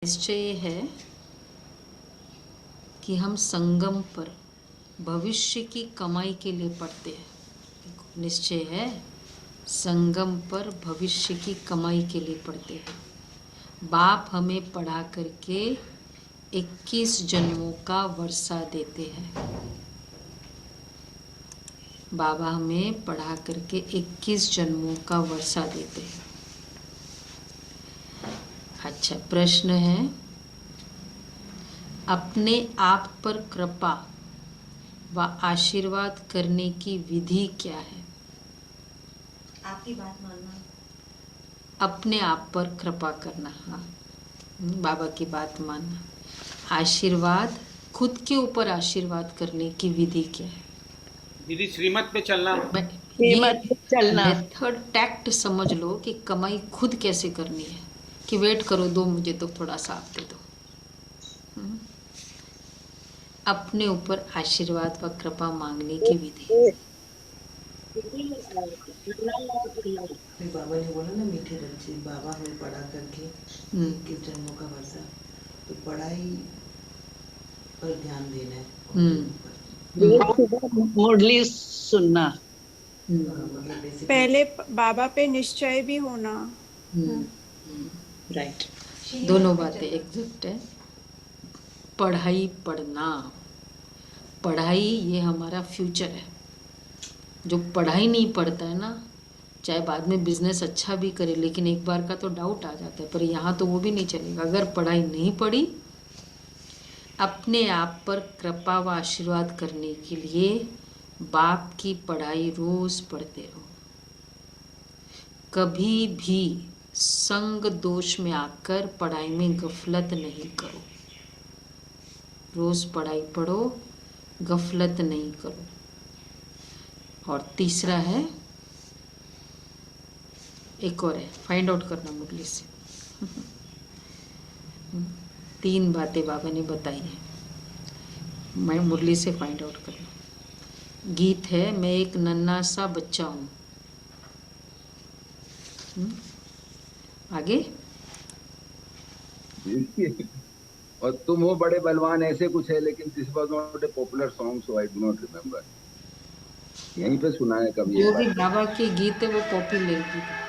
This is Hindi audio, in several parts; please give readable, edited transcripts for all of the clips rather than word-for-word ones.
निश्चय ये है कि हम संगम पर भविष्य की कमाई के लिए पढ़ते हैं। निश्चय है संगम पर भविष्य की कमाई के लिए पढ़ते हैं। बाप हमें पढ़ा करके 21 जन्मों का वर्षा देते हैं। बाबा हमें पढ़ा करके 21 जन्मों का वर्षा देते हैं। अच्छा, प्रश्न है, अपने आप पर कृपा व आशीर्वाद करने की विधि क्या है? आपकी बात मानना। अपने आप पर कृपा करना, हाँ, बाबा की बात मानना। आशीर्वाद, खुद के ऊपर आशीर्वाद करने की विधि क्या है? दीदी श्रीमत पे चलना। ये चलना। मेथड टैक्ट समझ लो कि कमाई खुद कैसे करनी है, कि वेट करो, दो मुझे तो थोड़ा सा आप दे दो। अपने ऊपर आशीर्वाद व कृपा मांगने की विधि। बाबा ने बोला ना, मीठे बच्चे, बाबा हमें पढ़ा करके 21 जन्मों का वर्षा, तो पढ़ाई पर ध्यान देना है। मुरली सुनना। मतलब पहले बाबा पे निश्चय भी होना। राइट। दोनों बातें एग्जैक्ट है। पढ़ाई पढ़ना, पढ़ाई ये हमारा फ्यूचर है। जो पढ़ाई नहीं पढ़ता है ना, चाहे बाद में बिजनेस अच्छा भी करे, लेकिन एक बार का तो डाउट आ जाता है। पर यहाँ तो वो भी नहीं चलेगा अगर पढ़ाई नहीं पढ़ी। अपने आप पर कृपा व आशीर्वाद करने के लिए बाप की पढ़ाई रोज पढ़ते रहो। कभी भी संग दोष में आकर पढ़ाई में गफलत नहीं करो। रोज पढ़ाई पढ़ो, गफलत नहीं करो। और तीसरा है, एक और है, फाइंड आउट करना मुरली से। 3 बातें बाबा ने बताई है, मैं मुरली से फाइंड आउट करना। गीत है, मैं एक नन्हा सा बच्चा हूँ। आगे, और तुम हो बड़े बलवान, ऐसे कुछ है, लेकिन this was not a popular song, so I do not remember. यहीं पे सुना है कभी एक जो भी बार। बाबा के गीत है वो पॉपुलर गीत है।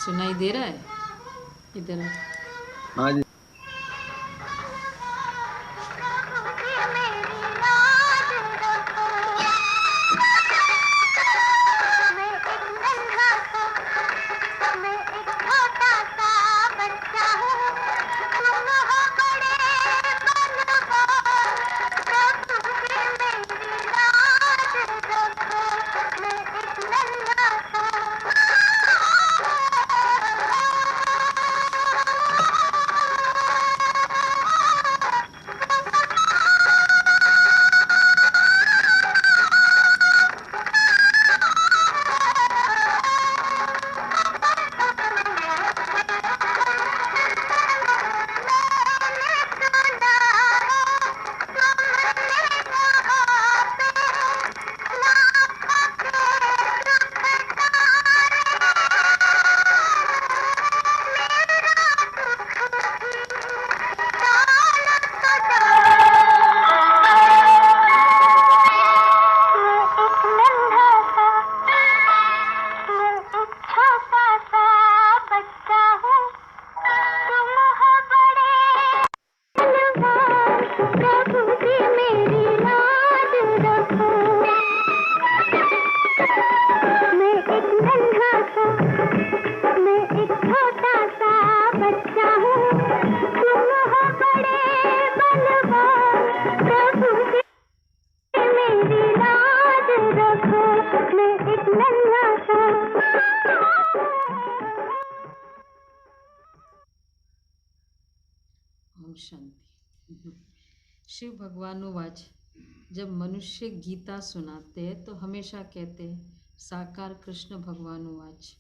सुनाई दे रहा है इधर? हाँ जी। ओम शांति। शिव भगवानुवाच, जब मनुष्य गीता सुनाते हैं तो हमेशा कहते हैं साकार कृष्ण भगवानुवाच।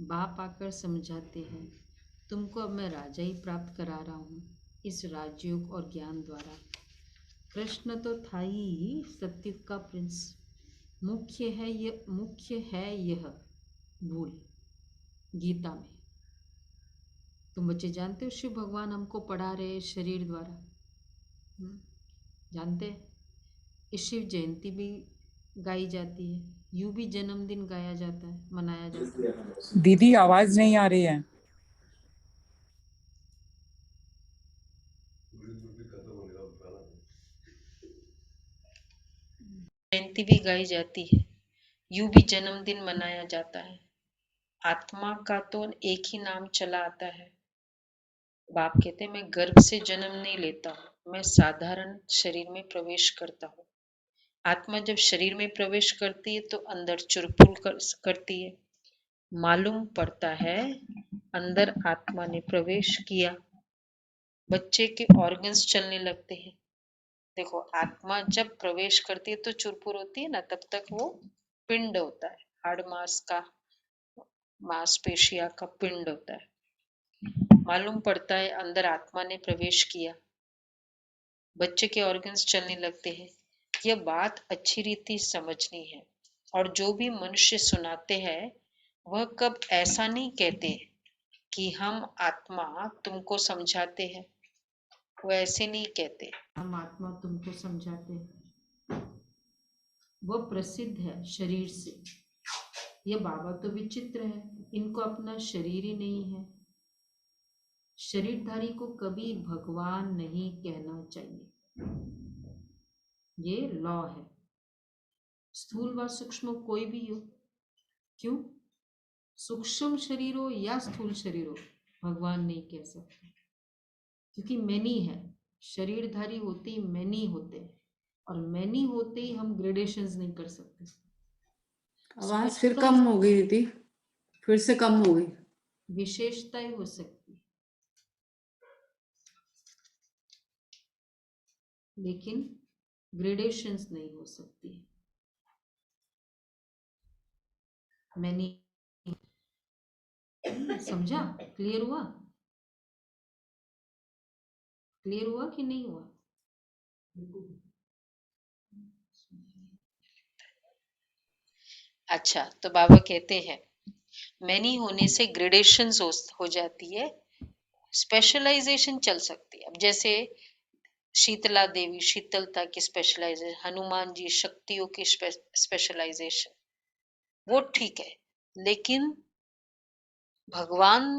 बाप आकर समझाते हैं, तुमको अब मैं राजा ही प्राप्त करा रहा हूँ इस राजयोग और ज्ञान द्वारा। कृष्ण तो था ही सत्युग का प्रिंस, मुख्य है यह भूल गीता में। तुम बच्चे जानते हो शिव भगवान हमको पढ़ा रहे हैं शरीर द्वारा। जानते हैं? इस शिव जयंती भी गाई जाती है, यूं भी जन्मदिन गाया जाता है, मनाया जाता है। दीदी आवाज नहीं आ रही है। जयंती भी गाई जाती है, यूं भी जन्मदिन मनाया जाता है। आत्मा का तो एक ही नाम चला आता है। बाप कहते हैं मैं गर्भ से जन्म नहीं लेता हूँ, मैं साधारण शरीर में प्रवेश करता हूँ। आत्मा जब शरीर में प्रवेश करती है तो अंदर चुरपुल करती है। मालूम पड़ता है अंदर आत्मा ने प्रवेश किया, बच्चे के ऑर्गन्स चलने लगते हैं। देखो आत्मा जब प्रवेश करती है तो चुरपुर होती है ना, तब तक वो पिंड होता है, हाड़ मांस का, मांसपेशिया का पिंड होता है। मालूम पड़ता है अंदर आत्मा ने प्रवेश किया, बच्चे के ऑर्गन्स चलने लगते हैं। यह बात अच्छी रीति समझनी है। और जो भी मनुष्य सुनाते हैं वह कब ऐसा नहीं कहते कि हम आत्मा तुमको समझाते हैं, वो ऐसे नहीं कहते हम आत्मा तुमको समझाते हैं। वह प्रसिद्ध है शरीर से। ये बाबा तो विचित्र है, इनको अपना शरीर ही नहीं है। शरीरधारी को कभी भगवान नहीं कहना चाहिए, ये लॉ है। स्थूल व सूक्ष्म कोई भी हो, क्यों? सूक्ष्म शरीर हो या स्थूल शरीर हो, भगवान नहीं कह सकते, क्योंकि मैनी है। शरीरधारी होते ही मैनी होते हैं, और मैनी होते ही हम ग्रेडेशंस नहीं कर सकते। आवाज फिर कम हो गई दीदी, फिर से कम हो गई। विशेषताएं हो सकती है, लेकिन ग्रेडेशंस नहीं हो सकती है। मैंने समझा? क्लियर हुआ? क्लियर हुआ कि नहीं हुआ? अच्छा, तो बाबा कहते हैं मैनी होने से ग्रेडेशंस हो जाती है, स्पेशलाइजेशन चल सकती है। अब जैसे शीतला देवी शीतलता की स्पेशलाइजेशन, हनुमान जी शक्तियों की स्पेशलाइजेशन, वो ठीक है। लेकिन भगवान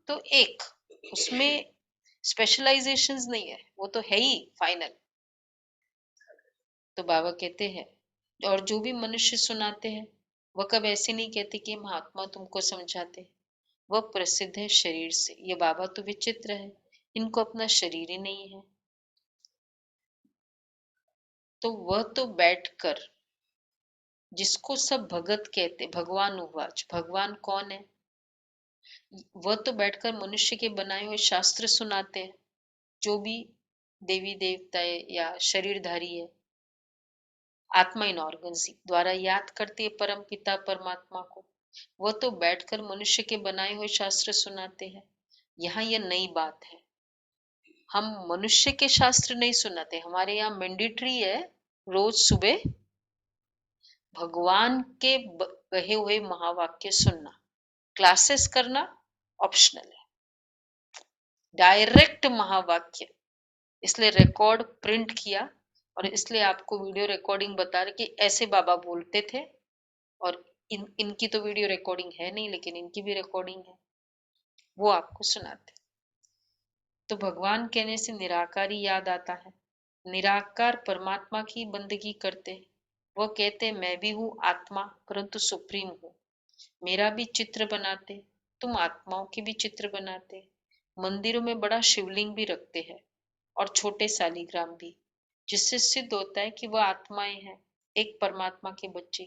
तो एक, उसमें स्पेशलाइजेशंस नहीं है, वो तो है ही फाइनल। तो बाबा कहते हैं और जो भी मनुष्य सुनाते हैं वह कब ऐसे नहीं कहते कि महात्मा तुमको समझाते, वह प्रसिद्ध है शरीर से। ये बाबा तो विचित्र है, इनको अपना शरीर ही नहीं है। तो वह तो बैठकर, जिसको सब भगत कहते, भगवान उवाच, भगवान कौन है? वह तो बैठकर मनुष्य के बनाए हुए शास्त्र सुनाते हैं। जो भी देवी देवता है या शरीरधारी है, आत्मा इन ऑर्गन्स द्वारा याद करती है परम पिता परमात्मा को। वह तो बैठकर मनुष्य के बनाए हुए शास्त्र सुनाते हैं। यहाँ यह नई बात है, हम मनुष्य के शास्त्र नहीं सुनाते। हमारे यहाँ मैंडेटरी है रोज सुबह भगवान के कहे हुए महावाक्य सुनना, क्लासेस करना ऑप्शनल है। डायरेक्ट महावाक्य, इसलिए रिकॉर्ड प्रिंट किया और इसलिए आपको वीडियो रिकॉर्डिंग बता रहे कि ऐसे बाबा बोलते थे। और इनकी तो वीडियो रिकॉर्डिंग है नहीं, लेकिन इनकी भी रिकॉर्डिंग है, वो आपको सुनाते। तो भगवान कहने से निराकारी याद आता है। निराकार परमात्मा की बंदगी करते हैं। वह कहते मैं भी हूँ आत्मा, परंतु सुप्रीम हूँ। मेरा भी चित्र बनाते, तुम आत्माओं की भी चित्र बनाते। मंदिरों में बड़ा शिवलिंग भी रखते हैं और छोटे शालिग्राम भी, जिससे सिद्ध होता है कि वह आत्माएं हैं, एक परमात्मा के बच्चे।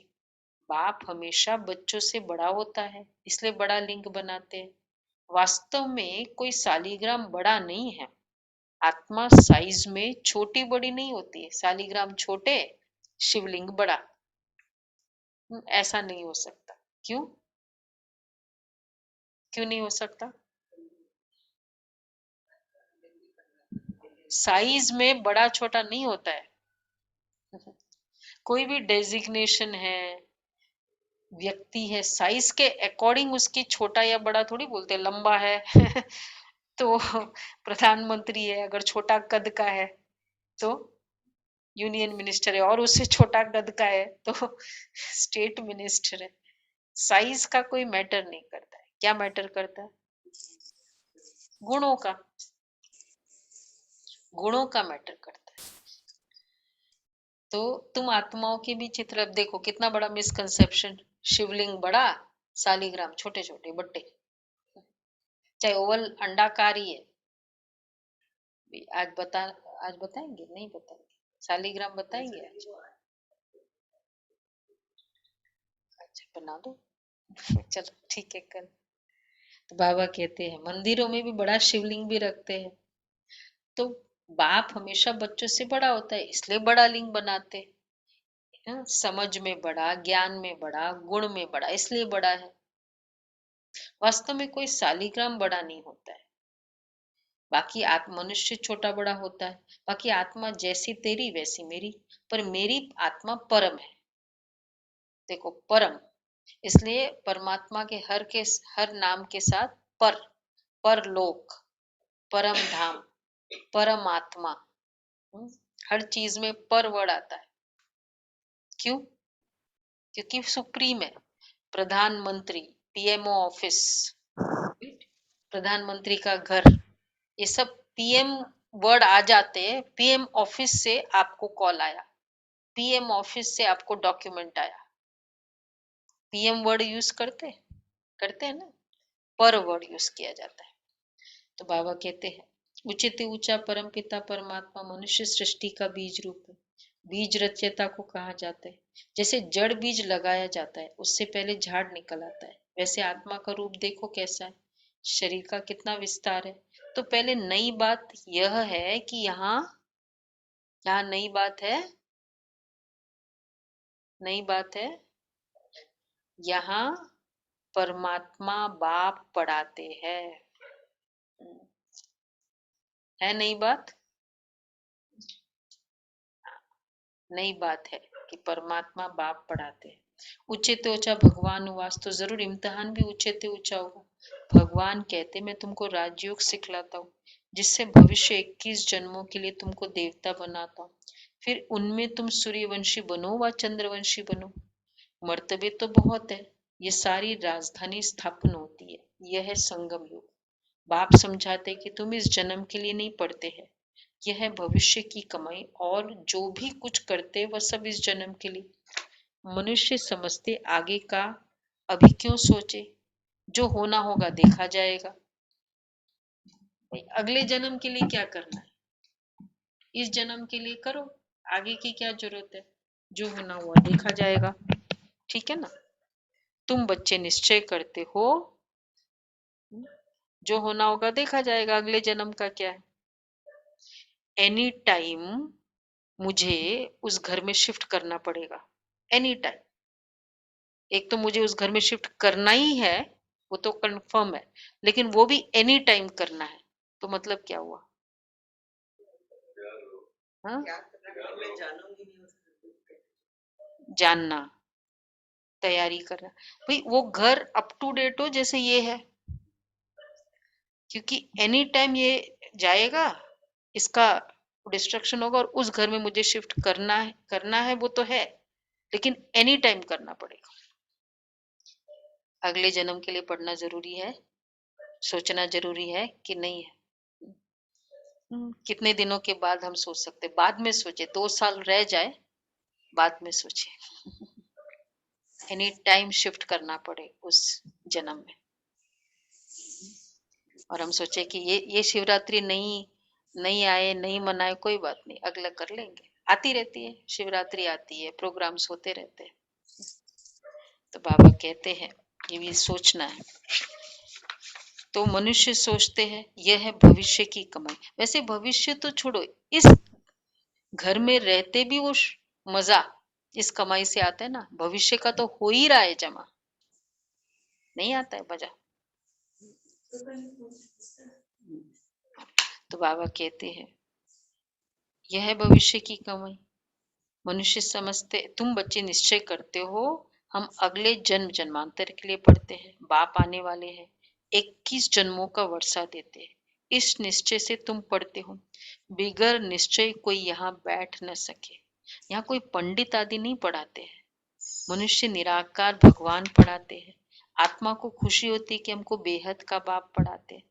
बाप हमेशा बच्चों से बड़ा होता है, इसलिए बड़ा लिंग बनाते हैं। वास्तव में कोई शालिग्राम बड़ा नहीं है। आत्मा साइज में छोटी बड़ी नहीं होती है, शालिग्राम छोटे शिवलिंग बड़ा, ऐसा नहीं हो सकता। क्यों नहीं हो सकता? साइज में बड़ा छोटा नहीं होता है। कोई भी डेजिग्नेशन है, व्यक्ति है, साइज के अकॉर्डिंग उसकी छोटा या बड़ा थोड़ी बोलते हैं। लंबा है तो प्रधानमंत्री है, अगर छोटा कद का है तो यूनियन मिनिस्टर है, और उससे छोटा कद का है तो स्टेट मिनिस्टर है। साइज का कोई मैटर नहीं करता है। क्या मैटर करता है? गुणों का, गुणों का मैटर करता है। तो तुम आत्माओं के भी चित्र अब देखो, कितना बड़ा मिसकंसेप्शन। शिवलिंग बड़ा, शालिग्राम छोटे छोटे बट्टे, चाहे ओवल अंडाकार ही है। आज बताएंगे? नहीं बताएंगे, शालिग्राम बताएंगे आज। अच्छा बना दो चलो ठीक है कल। तो बाबा कहते हैं मंदिरों में भी बड़ा शिवलिंग भी रखते हैं। तो बाप हमेशा बच्चों से बड़ा होता है, इसलिए बड़ा लिंग बनाते हैं। समझ में बड़ा, ज्ञान में बड़ा, गुण में बड़ा, इसलिए बड़ा है। वास्तव में कोई शालिग्राम बड़ा नहीं होता है। बाकी मनुष्य छोटा बड़ा होता है। बाकी आत्मा जैसी तेरी वैसी मेरी, पर मेरी आत्मा परम है। देखो परम, इसलिए परमात्मा के हर नाम के साथ परलोक, परम धाम, परमात्मा, हर चीज में पर वर्ड आता है। क्यों? क्योंकि सुप्रीम है। प्रधानमंत्री, पीएमओ ऑफिस, प्रधानमंत्री का घर, ये सब पीएम वर्ड आ जाते हैं। पीएम ऑफिस से आपको कॉल आया, पीएम ऑफिस से आपको डॉक्यूमेंट आया, पीएम वर्ड यूज करते हैं ना, पर वर्ड यूज किया जाता है। तो बाबा कहते हैं उचित ऊंचा परम पिता परमात्मा मनुष्य सृष्टि का बीज रूप है। बीज रचयिता को कहा जाता है। जैसे जड़ बीज लगाया जाता है, उससे पहले झाड़ निकल आता है, वैसे आत्मा का रूप देखो कैसा है, शरीर का कितना विस्तार है। तो पहले नई बात यह है कि यहाँ नई बात है, यहाँ परमात्मा बाप पढ़ाते हैं। है नई बात? नई बात है कि परमात्मा बाप पढ़ाते हैं। ऊंचे ऊंचा भगवान उवास, तो जरूर इम्तिहान भी ऊंचे ऊंचा होगा। भगवान कहते मैं तुमको राजयोग सिखलाता हूँ, जिससे भविष्य 21 जन्मों के लिए तुमको देवता बनाता हूँ। फिर उनमें तुम सूर्यवंशी बनो व चंद्रवंशी बनो। मर्तबे तो बहुत है, ये सारी राजधानी स्थापन होती है। यह है संगम युग। बाप समझाते कि तुम इस जन्म के लिए नहीं पढ़ते हैं, यह है भविष्य की कमाई, और जो भी कुछ करते वह सब इस जन्म के लिए। मनुष्य समझते आगे का, अभी क्यों सोचे, जो होना होगा देखा जाएगा। अगले जन्म के लिए क्या करना है, इस जन्म के लिए करो, आगे की क्या जरूरत है, जो होना हुआ देखा जाएगा। ठीक है ना? तुम बच्चे निश्चय करते हो, जो होना होगा देखा जाएगा, अगले जन्म का क्या है। एनी टाइम मुझे उस घर में शिफ्ट करना पड़ेगा, एनी टाइम। एक तो मुझे उस घर में शिफ्ट करना ही है, वो तो कंफर्म है, लेकिन वो भी एनी टाइम करना है। तो मतलब क्या हुआ? हाँ? जानना, तैयारी करना। भाई वो घर अप टू डेट हो जैसे ये है, क्योंकि एनी टाइम ये जाएगा, इसका डिस्ट्रक्शन होगा, और उस घर में मुझे शिफ्ट करना है वो तो है, लेकिन एनी टाइम करना पड़ेगा। अगले जन्म के लिए पढ़ना जरूरी है, सोचना जरूरी है कि नहीं है। कितने दिनों के बाद हम सोच सकते? बाद में सोचे, 2 साल रह जाए बाद में सोचे। एनी टाइम शिफ्ट करना पड़े उस जन्म में। और हम सोचे कि ये शिवरात्रि नहीं आए, नहीं मनाए, कोई बात नहीं, अगला कर लेंगे। आती रहती है शिवरात्रि, आती है, प्रोग्राम्स होते रहते हैं। तो बाबा कहते हैं ये भी सोचना है। तो मनुष्य सोचते हैं यह है भविष्य की कमाई। वैसे भविष्य तो छोड़ो, इस घर में रहते भी वो मजा इस कमाई से आता है ना। भविष्य का तो हो ही रहा है जमा, नहीं आता है मजा। तो बाबा कहते हैं यह है भविष्य की कमाई। मनुष्य समझते, तुम बच्चे निश्चय करते हो हम अगले जन्म जन्मांतर के लिए पढ़ते हैं, बाप आने वाले हैं, 21 जन्मों का वर्षा देते हैं, इस निश्चय से तुम पढ़ते हो। बिगर निश्चय कोई यहाँ बैठ न सके। यहाँ कोई पंडित आदि नहीं पढ़ाते हैं, मनुष्य निराकार भगवान पढ़ाते हैं। आत्मा को खुशी होती है कि हमको बेहद का बाप पढ़ाते हैं।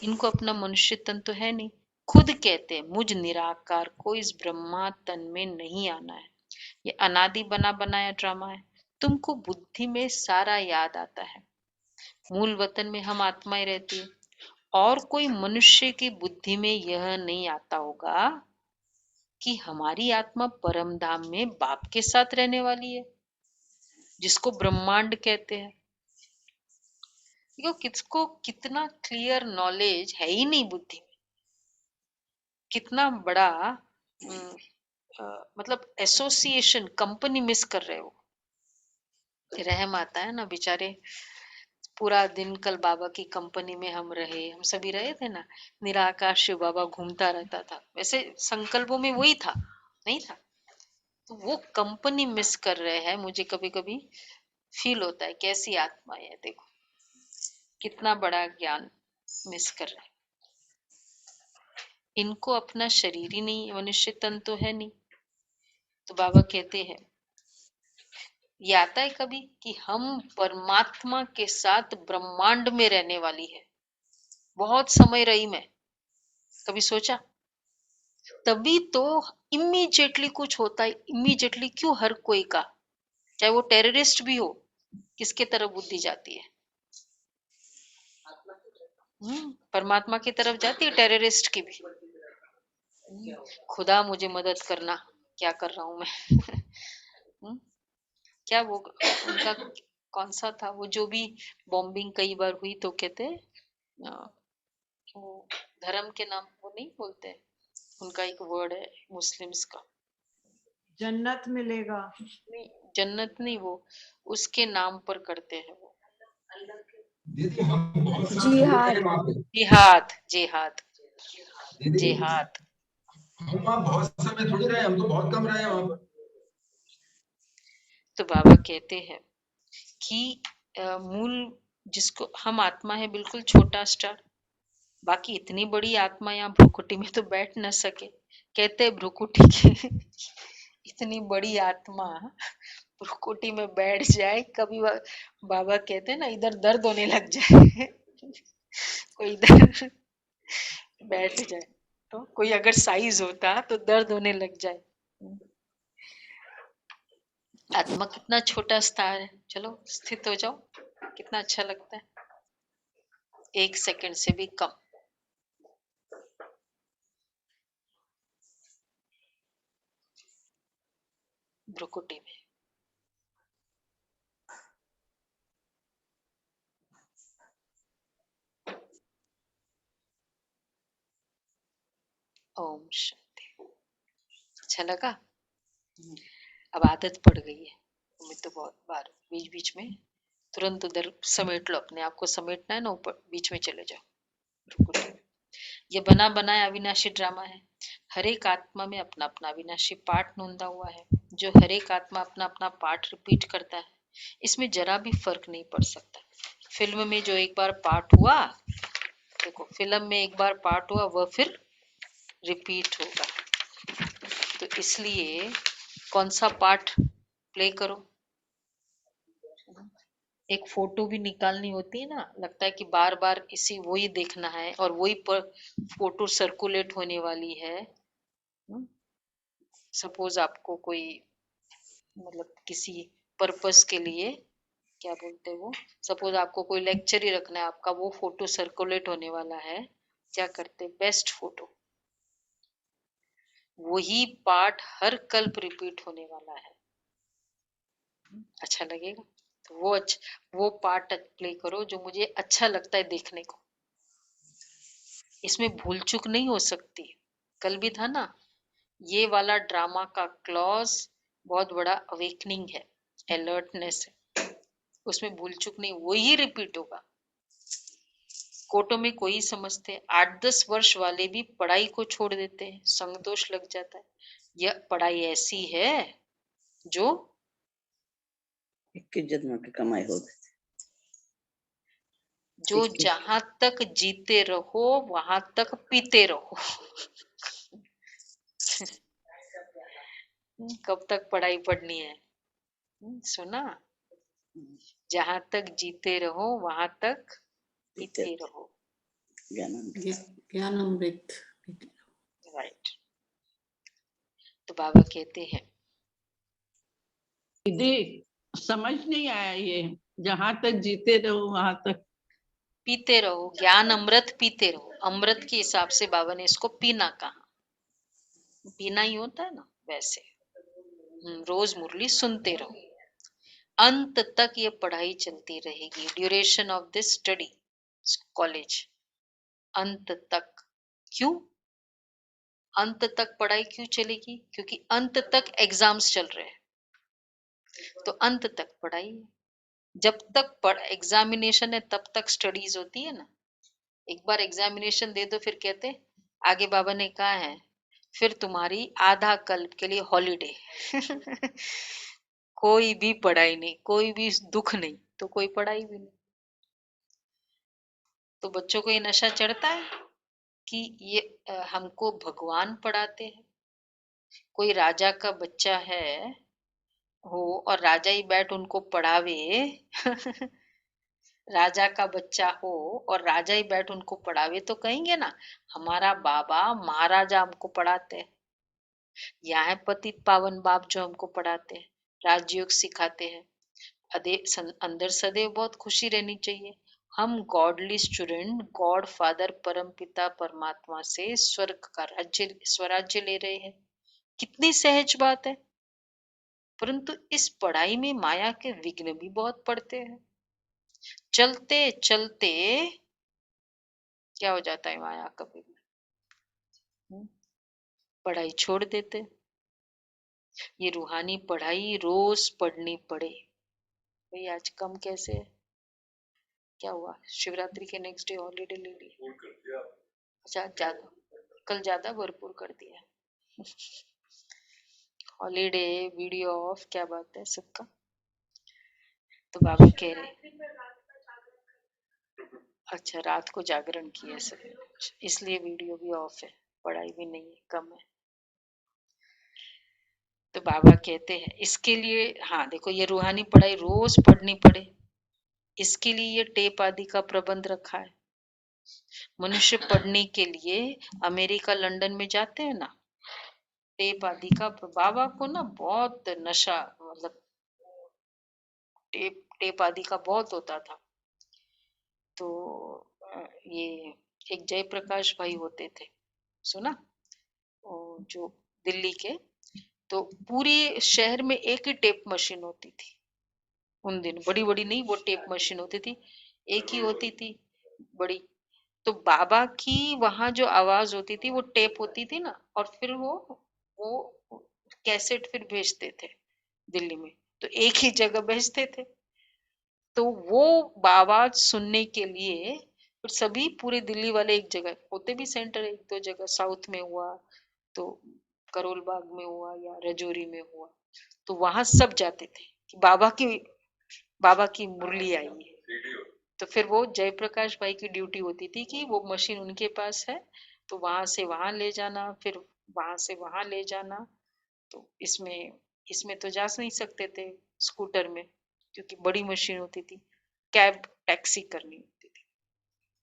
इनको अपना मनुष्य तन तो है नहीं, खुद कहते हैं मुझ निराकार को इस ब्रह्मा तन में नहीं आना है। ये अनादि बना बनाया ड्रामा है। तुमको बुद्धि में सारा याद आता है, मूल वतन में हम आत्माएं रहती है, और कोई मनुष्य की बुद्धि में यह नहीं आता होगा कि हमारी आत्मा परम धाम में बाप के साथ रहने वाली है, जिसको ब्रह्मांड कहते हैं। देखो किसको कितना क्लियर नॉलेज है ही नहीं बुद्धि में, कितना बड़ा मतलब एसोसिएशन कंपनी मिस कर रहे हो। रहम आता है ना बेचारे, पूरा दिन कल बाबा की कंपनी में हम रहे, हम सभी रहे थे ना, निराकार शिव बाबा घूमता रहता था, वैसे संकल्पों में वही था नहीं था, तो वो कंपनी मिस कर रहे हैं। मुझे कभी कभी फील होता है कैसी आत्मा है, देखो कितना बड़ा ज्ञान मिस कर रहे हैं। इनको अपना शरीर ही नहीं, मनुष्य तन तो है नहीं। तो बाबा कहते हैं ये आता है कभी कि हम परमात्मा के साथ ब्रह्मांड में रहने वाली है, बहुत समय रही मैं, कभी सोचा? तभी तो इमीडिएटली कुछ होता है, इमीडिएटली क्यों हर कोई का, चाहे वो टेररिस्ट भी हो, किसके तरफ बुद्धि जाती है? परमात्मा की तरफ जाती है टेररिस्ट की भी। खुदा मुझे मदद करना, क्या कर रहा हूं मैं? क्या वो उनका कौन सा था वो, जो भी बॉम्बिंग कई बार हुई तो कहते वो धर्म के नाम वो नहीं बोलते, उनका एक वर्ड है मुस्लिम्स का, जन्नत मिलेगा। नहीं जन्नत नहीं, वो उसके नाम पर करते हैं वो, दीदी हम बहुत समय थोड़ी जिहाद। रहे वहाँ पे। जिहाद, जिहाद, दीदी जिहाद। हम वहाँ बहुत समय थोड़ी रहे, हम तो बहुत कम रहे हैं वहाँ पर। तो बाबा कहते हैं कि मूल जिसको हम आत्मा है बिल्कुल छोटा स्टार, बाकी इतनी बड़ी आत्मा यहाँ भ्रुकुटी में तो बैठ न सके। कहते भ्रुकुटी की इतनी बड़ी आत्मा भ्रुकुटी में बैठ जाए, कभी बाबा कहते हैं ना इधर दर्द होने लग जाए कोई इधर बैठ जाए, तो कोई अगर साइज होता तो दर्द होने लग जाए। आत्मा कितना छोटा स्टार है, चलो स्थित हो जाओ, कितना अच्छा लगता है, 1 सेकंड से भी कम। भ्रुकुटी में ओम शांति। अच्छा लगा? अब आदत पड़ गई है, मैं तो बहुत बार बीच बीच में तुरंत उधर समेट लो, अपने आप को समेटना है ना, ऊपर बीच में चले जाओ। भ्रुकुटी। ये बना बनाया अविनाशी ड्रामा है। हर एक आत्मा में अपना अपना अविनाशी पार्ट नोंदा हुआ है, जो हर एक आत्मा अपना अपना पार्ट रिपीट करता है, इसमें जरा भी फर्क नहीं पड़ सकता। फिल्म में जो एक बार पार्ट हुआ, देखो फिल्म में एक बार पार्ट हुआ वह फिर रिपीट होगा, तो इसलिए कौन सा पार्ट प्ले करो। एक फोटो भी निकालनी होती है ना, लगता है कि बार बार इसी वही देखना है और वही पर फोटो सर्कुलेट होने वाली है। सपोज आपको कोई मतलब किसी पर्पस के लिए क्या बोलते हैं वो, सपोज आपको कोई लेक्चर ही रखना है, आपका वो फोटो सर्कुलेट होने वाला है, क्या करते, बेस्ट फोटो, वही पार्ट हर कल्प रिपीट होने वाला है। अच्छा लगेगा तो वो पार्ट प्ले करो जो मुझे अच्छा लगता है देखने को, इसमें भूल चूक नहीं हो सकती। कल भी था ना, ये वाला ड्रामा का क्लॉज बहुत बड़ा अवेकनिंग है, अलर्टनेस है, उसमें भूल चूक नहीं, वही रिपीट होगा। कोटों में कोई समझते हैं, 8-10 वर्ष वाले भी पढ़ाई को छोड़ देते हैं, संग दोष लग जाता है। यह पढ़ाई ऐसी है जो 21 जन्मों की कमाई होगी। जो 21 जहां तक जीते रहो वहां तक पीते रहो। कब तक पढ़ाई पढ़नी है? सुना? जहां तक जीते रहो वहां तक पीते रहो। ज्ञान अमृत। राइट। तो बाबा कहते हैं दीदी समझ नहीं आया ये, जहां तक जीते रहो वहां तक पीते रहो, ज्ञान अमृत पीते रहो। अमृत के हिसाब से बाबा ने इसको पीना कहा। पीना ही होता है ना, वैसे रोज मुरली सुनते रहो। अंत तक ये पढ़ाई चलती रहेगी। Duration of this study college, अंत तक। क्यों अंत तक पढ़ाई क्यों चलेगी? क्योंकि अंत तक एग्जाम्स चल रहे हैं, तो अंत तक पढ़ाई है। जब तक एग्जामिनेशन है तब तक स्टडीज होती है ना। एक बार एग्जामिनेशन दे दो फिर कहते आगे बाबा ने कहा है फिर तुम्हारी आधा कल्प के लिए हॉलीडे। कोई भी पढ़ाई नहीं, कोई भी दुख नहीं, तो कोई पढ़ाई भी नहीं। तो बच्चों को ये नशा चढ़ता है कि ये हमको भगवान पढ़ाते हैं। कोई राजा का बच्चा है हो और राजा ही बैठ उनको पढ़ावे। राजा का बच्चा हो और राजा ही बैठ उनको पढ़ावे तो कहेंगे ना हमारा बाबा महाराजा हमको पढ़ाते हैं। यहाँ है पतित पावन बाप जो हमको पढ़ाते हैं, राजयोग सिखाते हैं। अंदर सदैव बहुत खुशी रहनी चाहिए। हम गॉडली स्टूडेंट, गॉड फादर परम पिता परमात्मा से स्वर्ग का राज्य स्वराज्य ले रहे हैं। कितनी सहज बात है। परंतु इस पढ़ाई में माया के विघ्न भी बहुत पड़ते हैं। चलते चलते क्या हो जाता है माया का विघ्न, पढ़ाई छोड़ देते। ये रूहानी पढ़ाई रोज पढ़नी पड़े। भाई आज कम कैसे है? क्या हुआ? शिवरात्रि के नेक्स्ट डे हॉलीडे ले ली? अच्छा ज्यादा, कल ज्यादा भरपूर कर दिया। हॉलीडे, वीडियो ऑफ, क्या बात है सबका। तो बाबा कह रहे अच्छा रात को जागरण किया सब, इसलिए वीडियो भी ऑफ है, पढ़ाई भी नहीं है, कम है। तो बाबा कहते हैं इसके लिए, हाँ देखो ये रूहानी पढ़ाई रोज पढ़नी पड़े, इसके लिए ये टेप आदि का प्रबंध रखा है। मनुष्य पढ़ने के लिए अमेरिका लंदन में जाते हैं ना, टेप आदि का। बाबा को ना बहुत नशा, मतलब टेप आदि का बहुत होता था। तो ये एक जयप्रकाश भाई होते थे, सुना? जो दिल्ली के, तो पूरे शहर में एक ही टेप मशीन होती थी उन दिन। बड़ी बड़ी नहीं, वो टेप मशीन होती थी, एक ही होती थी बड़ी। तो बाबा की वहां जो आवाज होती थी वो टेप होती थी ना, और फिर वो कैसेट फिर भेजते थे दिल्ली में, तो एक ही जगह भेजते थे। तो वो आवाज सुनने के लिए फिर सभी पूरे दिल्ली वाले एक जगह होते भी, सेंटर एक दो जगह, साउथ में हुआ तो करोल बाग में हुआ या रजौरी में हुआ, तो वहां सब जाते थे कि बाबा की मुरली आई है। तो फिर वो जयप्रकाश भाई की ड्यूटी होती थी कि वो मशीन उनके पास है तो वहां से वहां ले जाना, फिर वहां से वहां ले जाना। तो इसमें तो जा नहीं सकते थे स्कूटर में, क्योंकि बड़ी मशीन होती थी, कैब टैक्सी करनी होती थी।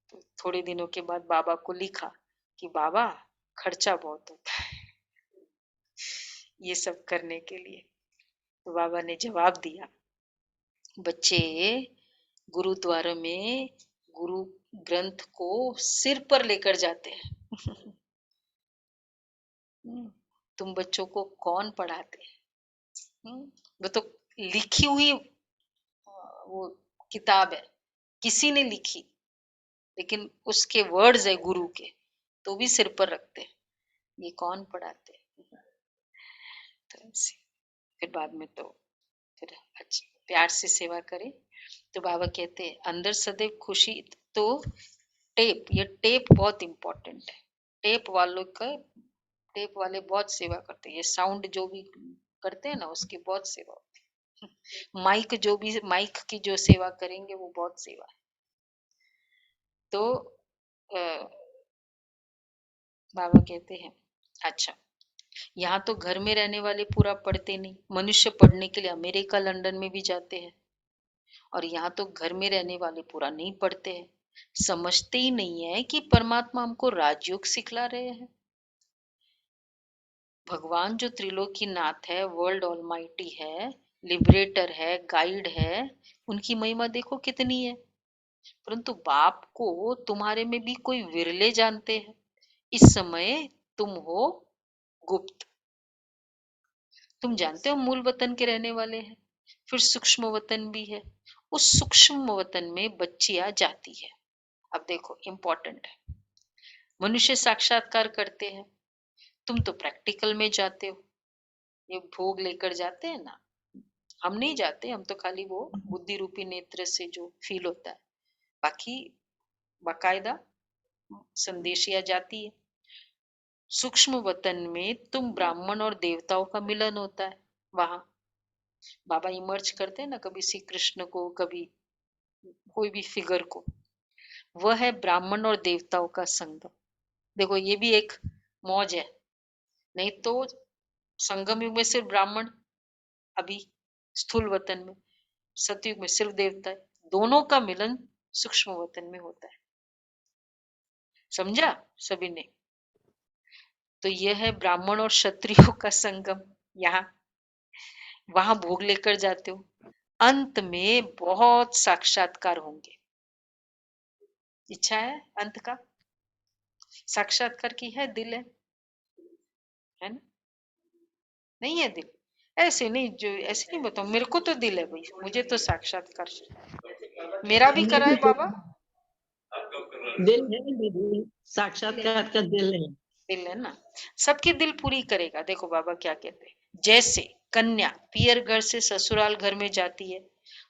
तो थोड़े दिनों के बाद बाबा को लिखा कि बाबा खर्चा बहुत होता है ये सब करने के लिए। तो बाबा ने जवाब दिया, बच्चे गुरुद्वारा में गुरु ग्रंथ को सिर पर लेकर जाते हैं। तुम बच्चों को कौन पढ़ाते हैं? वो तो लिखी हुई वो किताब है, किसी ने लिखी, लेकिन उसके वर्ड्स है गुरु के, तो भी सिर पर रखते हैं। ये कौन पढ़ाते? तो फिर बाद में तो फिर अच्छा प्यार से सेवा करें। तो बाबा कहते हैं अंदर सदैव खुशी। तो टेप, ये टेप बहुत इम्पोर्टेंट है। टेप वालों का टेप वाले बहुत सेवा करते हैं, ये साउंड जो भी करते हैं ना उसकी बहुत सेवा होती है। माइक जो भी माइक की जो सेवा करेंगे वो बहुत सेवा है। तो बाबा कहते हैं अच्छा, यहाँ तो घर में रहने वाले पूरा पढ़ते नहीं, मनुष्य पढ़ने के लिए अमेरिका लंदन में भी जाते हैं, और यहाँ तो घर में रहने वाले पूरा नहीं पढ़ते हैं, समझते ही नहीं है कि परमात्मा हमको राजयोग सिखला रहे हैं। भगवान जो त्रिलोकी नाथ है, वर्ल्ड ऑलमाइटी है, लिबरेटर है, गाइड है, उनकी महिमा देखो कितनी है। परंतु बाप को तुम्हारे में भी कोई विरले जानते हैं। इस समय तुम हो गुप्त, तुम जानते हो मूल वतन के रहने वाले हैं, फिर सूक्ष्म वतन भी है, उस सूक्ष्म वतन में बच्चियां जाती है। अब देखो इम्पोर्टेंट है, मनुष्य साक्षात्कार करते हैं, तुम तो प्रैक्टिकल में जाते हो, ये भोग लेकर जाते हैं ना, हम नहीं जाते, हम तो खाली वो बुद्धि रूपी नेत्र से जो फील होता है, बाकी बाकायदा संदेशिया जाती है। सूक्ष्म वतन में तुम ब्राह्मण और देवताओं का मिलन होता है, वहां बाबा इमर्ज करते हैं ना, कभी श्री कृष्ण को, कभी कोई भी फिगर को, वह है ब्राह्मण और देवताओं का संगम। देखो ये भी एक मौज है, नहीं तो संगम युग में सिर्फ ब्राह्मण, अभी स्थूल वतन में, सतयुग में सिर्फ देवता है, दोनों का मिलन सूक्ष्म वतन में होता है। समझा सभी ने? तो यह है ब्राह्मण और क्षत्रियों का संगम, यहाँ वहां भोग लेकर जाते हो, अंत में बहुत साक्षात्कार होंगे। इच्छा है अंत का, साक्षात्कार की है, दिल है ना? नहीं है दिल? ऐसे नहीं, जो ऐसे नहीं बताओ, मेरे को तो दिल है भाई, मुझे तो साक्षात्कार मेरा भी कराए बाबा। दिल है, दिल साक्षात्कार का दिल है। दिल है ना, सबकी दिल पूरी करेगा। देखो बाबा क्या कहते हैं, जैसे कन्या पियर घर से ससुराल घर में जाती है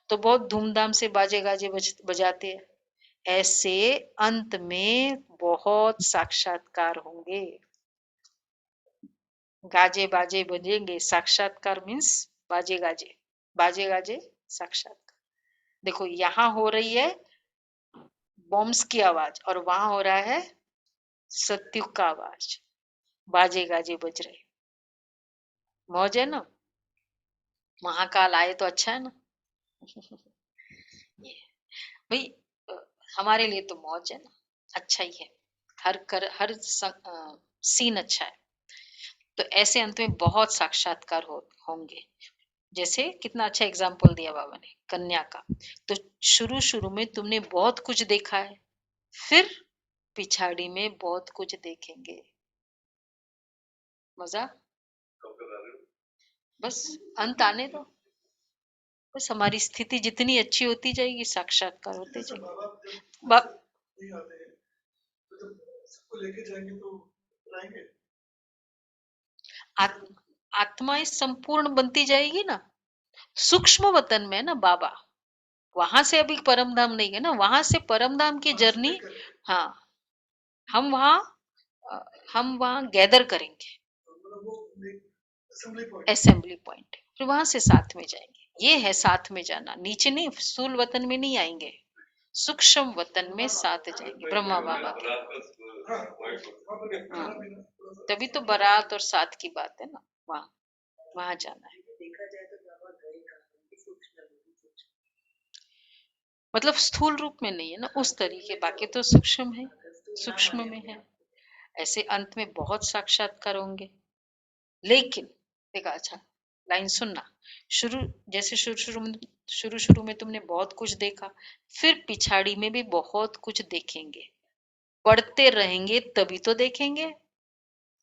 तो बहुत धूमधाम से बाजे गाजे बजाते हैं, ऐसे अंत में बहुत साक्षात्कार होंगे, गाजे बाजे बजेंगे। साक्षात्कार मीन्स बाजे गाजे, बाजे गाजे साक्षात्कार। देखो यहाँ हो रही है बॉम्ब्स की आवाज और वहां हो रहा है सत्युग का आवाज, बाजे गाजे बज रहे, मौज है ना? महाकाल आए तो अच्छा है ना। भाई हमारे लिए तो मौज है ना, अच्छा ही है, हर सीन अच्छा है। तो ऐसे अंत में बहुत साक्षात्कार होंगे। जैसे कितना अच्छा एग्जाम्पल दिया बाबा ने कन्या का, तो शुरू शुरू में तुमने बहुत कुछ देखा है, फिर पिछाड़ी में बहुत कुछ देखेंगे। मजा, बस अंत आने दो, बस हमारी स्थिति जितनी अच्छी होती जाएगी साक्षात्कार होते जाएंगे। आत्माएं संपूर्ण बनती जाएगी ना, सूक्ष्म वतन में ना बाबा, वहां से अभी परम धाम नहीं है ना, वहां से परम धाम की जर्नी, हाँ हम वहां गैदर करेंगे, असेंबली पॉइंट, फिर वहां से साथ में जाएंगे। ये है साथ में जाना, नीचे नहीं, स्थूल वतन में नहीं आएंगे, सूक्ष्म वतन में साथ जाएंगे ब्रह्मा बाबा के। हाँ, तभी तो बारात और साथ की बात है ना, वहां जाना है। मतलब स्थूल रूप में नहीं है ना उस तरीके, बाकी तो सूक्ष्म है, सूक्ष्म में है। ऐसे अंत में बहुत साक्षात्कार होंगे। लेकिन देखा, अच्छा लाइन सुनना, जैसे शुरू में तुमने बहुत कुछ देखा, फिर पिछाड़ी में भी बहुत कुछ देखेंगे, पढ़ते रहेंगे तभी तो देखेंगे।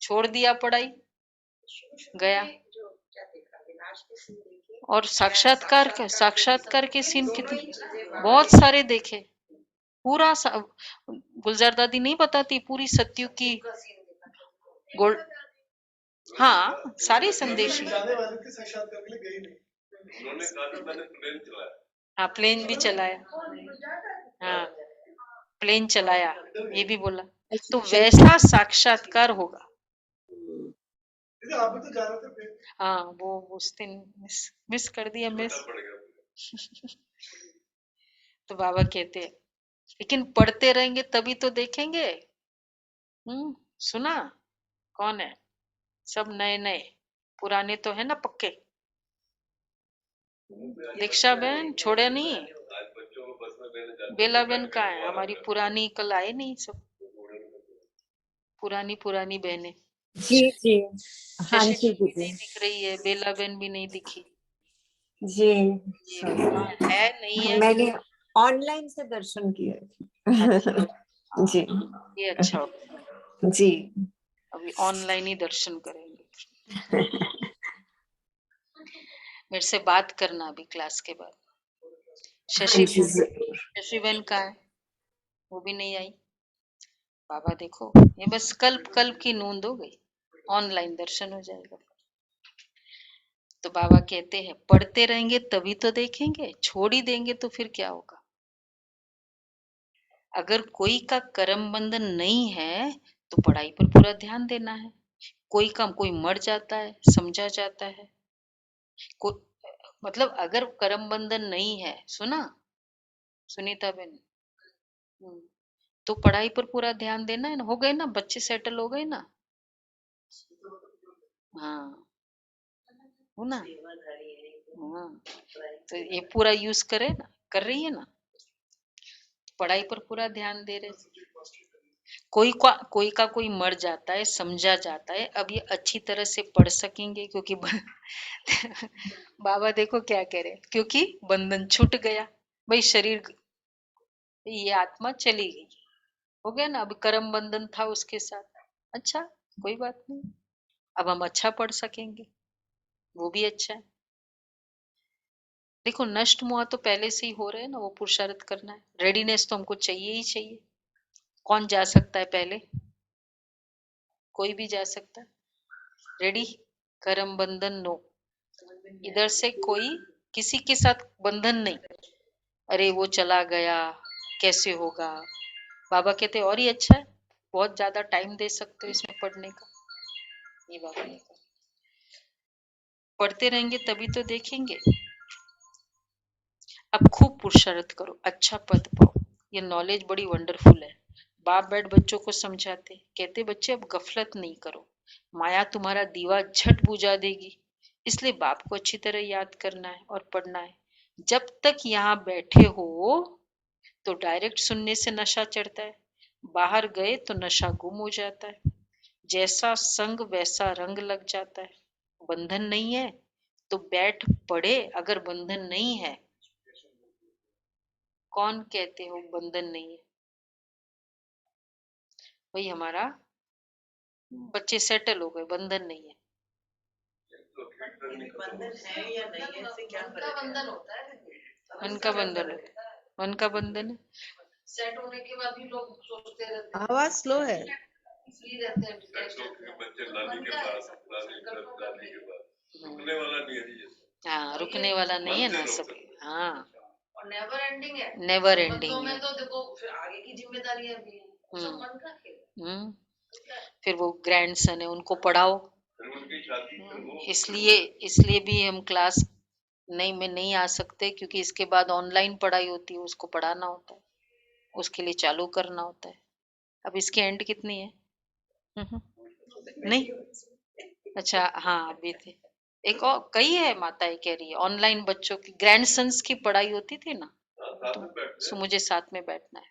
छोड़ दिया पढ़ाई, गया। और साक्षात्कार के सीन कितने, बहुत सारे देखे, पूरा गुलजार दादी नहीं बताती पूरी सत्यु की गोल्ड, हाँ सारे संदेशी। हाँ प्लेन भी चलाया, हाँ प्लेन चलाया, ये भी बोला। तो वैसा साक्षात्कार होगा, हाँ वो उस दिन मिस कर दिया मिस। तो बाबा कहते हैं लेकिन पढ़ते रहेंगे तभी तो देखेंगे। सुना? कौन है? सब नए नए, पुराने तो है ना पक्के। दीक्षा बहन छोड़े नहीं। बेला बहन कहाँ है? हमारी पुरानी कल आए नहीं सब, पुरानी पुरानी बहनें। जी जी। हाँ शशि जी बहन भी दीदी। नहीं दिख रही है, बेला बहन भी नहीं दिखी। जी ये सॉरी, है नहीं है। मैंने ऑनलाइन से दर्शन किए। अच्छा हाँ, जी ये अच्छा हो, जी। अभी ऑनलाइन ही दर्शन करेंगे। मेरे से बात करना अभी क्लास के बाद। हाँ शशि जी जरूर। शशि बहन कहाँ है? वो भी नहीं आई। बाबा देखो ये बस कल्प कल्प की नींद हो गई, ऑनलाइन दर्शन हो जाएगा। तो बाबा कहते हैं पढ़ते रहेंगे तभी तो देखेंगे, छोड़ ही देंगे तो फिर क्या होगा? अगर कोई का कर्म बंधन नहीं है तो पढ़ाई पर पूरा ध्यान देना है। कोई मर जाता है, समझा जाता है, कोई मतलब अगर कर्म बंधन नहीं है, सुना सुनीता बहन, तो पढ़ाई पर पूरा ध्यान देना है ना। हो गए ना बच्चे, सेटल हो गए ना। हाँ हो ना। हाँ तो ये पूरा यूज करे ना, कर रही है ना, पढ़ाई पर पूरा ध्यान दे रहे। कोई मर जाता है, समझा जाता है, अब ये अच्छी तरह से पढ़ सकेंगे क्योंकि बाबा देखो क्या कह रहे हैं, क्योंकि बंधन छूट गया। भाई शरीर, ये आत्मा चली गई, हो गया ना। अब कर्म बंधन था उसके साथ, अच्छा कोई बात नहीं, अब हम अच्छा पढ़ सकेंगे, वो भी अच्छा है। देखो नष्ट मोह तो पहले से ही हो रहे हैं ना, वो पुरुषार्थ करना है, रेडीनेस तो हमको चाहिए ही चाहिए। कौन जा सकता है पहले? कोई भी जा सकता है। रेडी? कर्म बंधन नो, इधर से कोई किसी के साथ बंधन नहीं। अरे वो चला गया कैसे होगा? बाबा कहते और ही अच्छा है, बहुत ज्यादा टाइम दे सकते हो इसमें पढ़ने का। ये बाबा ने कहा पढ़ते रहेंगे तभी तो देखेंगे। अब खूब पुरुषार्थ करो, अच्छा पद पाओ। ये नॉलेज बड़ी वंडरफुल है। बाप बैठ बच्चों को समझाते, कहते बच्चे अब गफलत नहीं करो, माया तुम्हारा दीवा झट बुझा देगी। इसलिए बाप को अच्छी तरह याद करना है और पढ़ना है। जब तक यहाँ बैठे हो तो डायरेक्ट सुनने से नशा चढ़ता है, बाहर गए तो नशा गुम हो जाता है। जैसा संग वैसा रंग लग जाता है। बंधन नहीं है तो बैठ पढ़े, अगर बंधन नहीं है। कौन कहते हो बंधन नहीं है? भाई हमारा बच्चे सेटल हो गए, बंधन नहीं है। बंधन है या नहीं है इससे क्या फर्क है? बंधन होता है, मन का बंधन होता है, मन का बंधन है। सेट होने के बाद भी लोग सोचते रहते हैं, आवाज स्लो है। इसलिए रहते हैं बच्चे नानी के पास, नानी के पास रुकने वाला नहीं है। हाँ रुकने वाला नहीं है ना सब। हाँ और नेवर एंडिंग है, नेवर एंडिंग है। तो देखो फिर आगे की जिम्मेदारियां भी हैं, सब मन का खेल। फिर वो ग्रैंड सन है, उनको पढ़ाओ। इसलिए इसलिए भी हम क्लास नहीं में नहीं आ सकते, क्योंकि इसके बाद ऑनलाइन पढ़ाई होती है, उसको पढ़ाना होता है, उसके लिए चालू करना होता है। अब इसकी एंड कितनी है? नहीं अच्छा हाँ अभी थे एक और, कई है माताएं कह रही है ऑनलाइन बच्चों की ग्रैंडसन्स की पढ़ाई होती थी ना, तो मुझे साथ में बैठना है।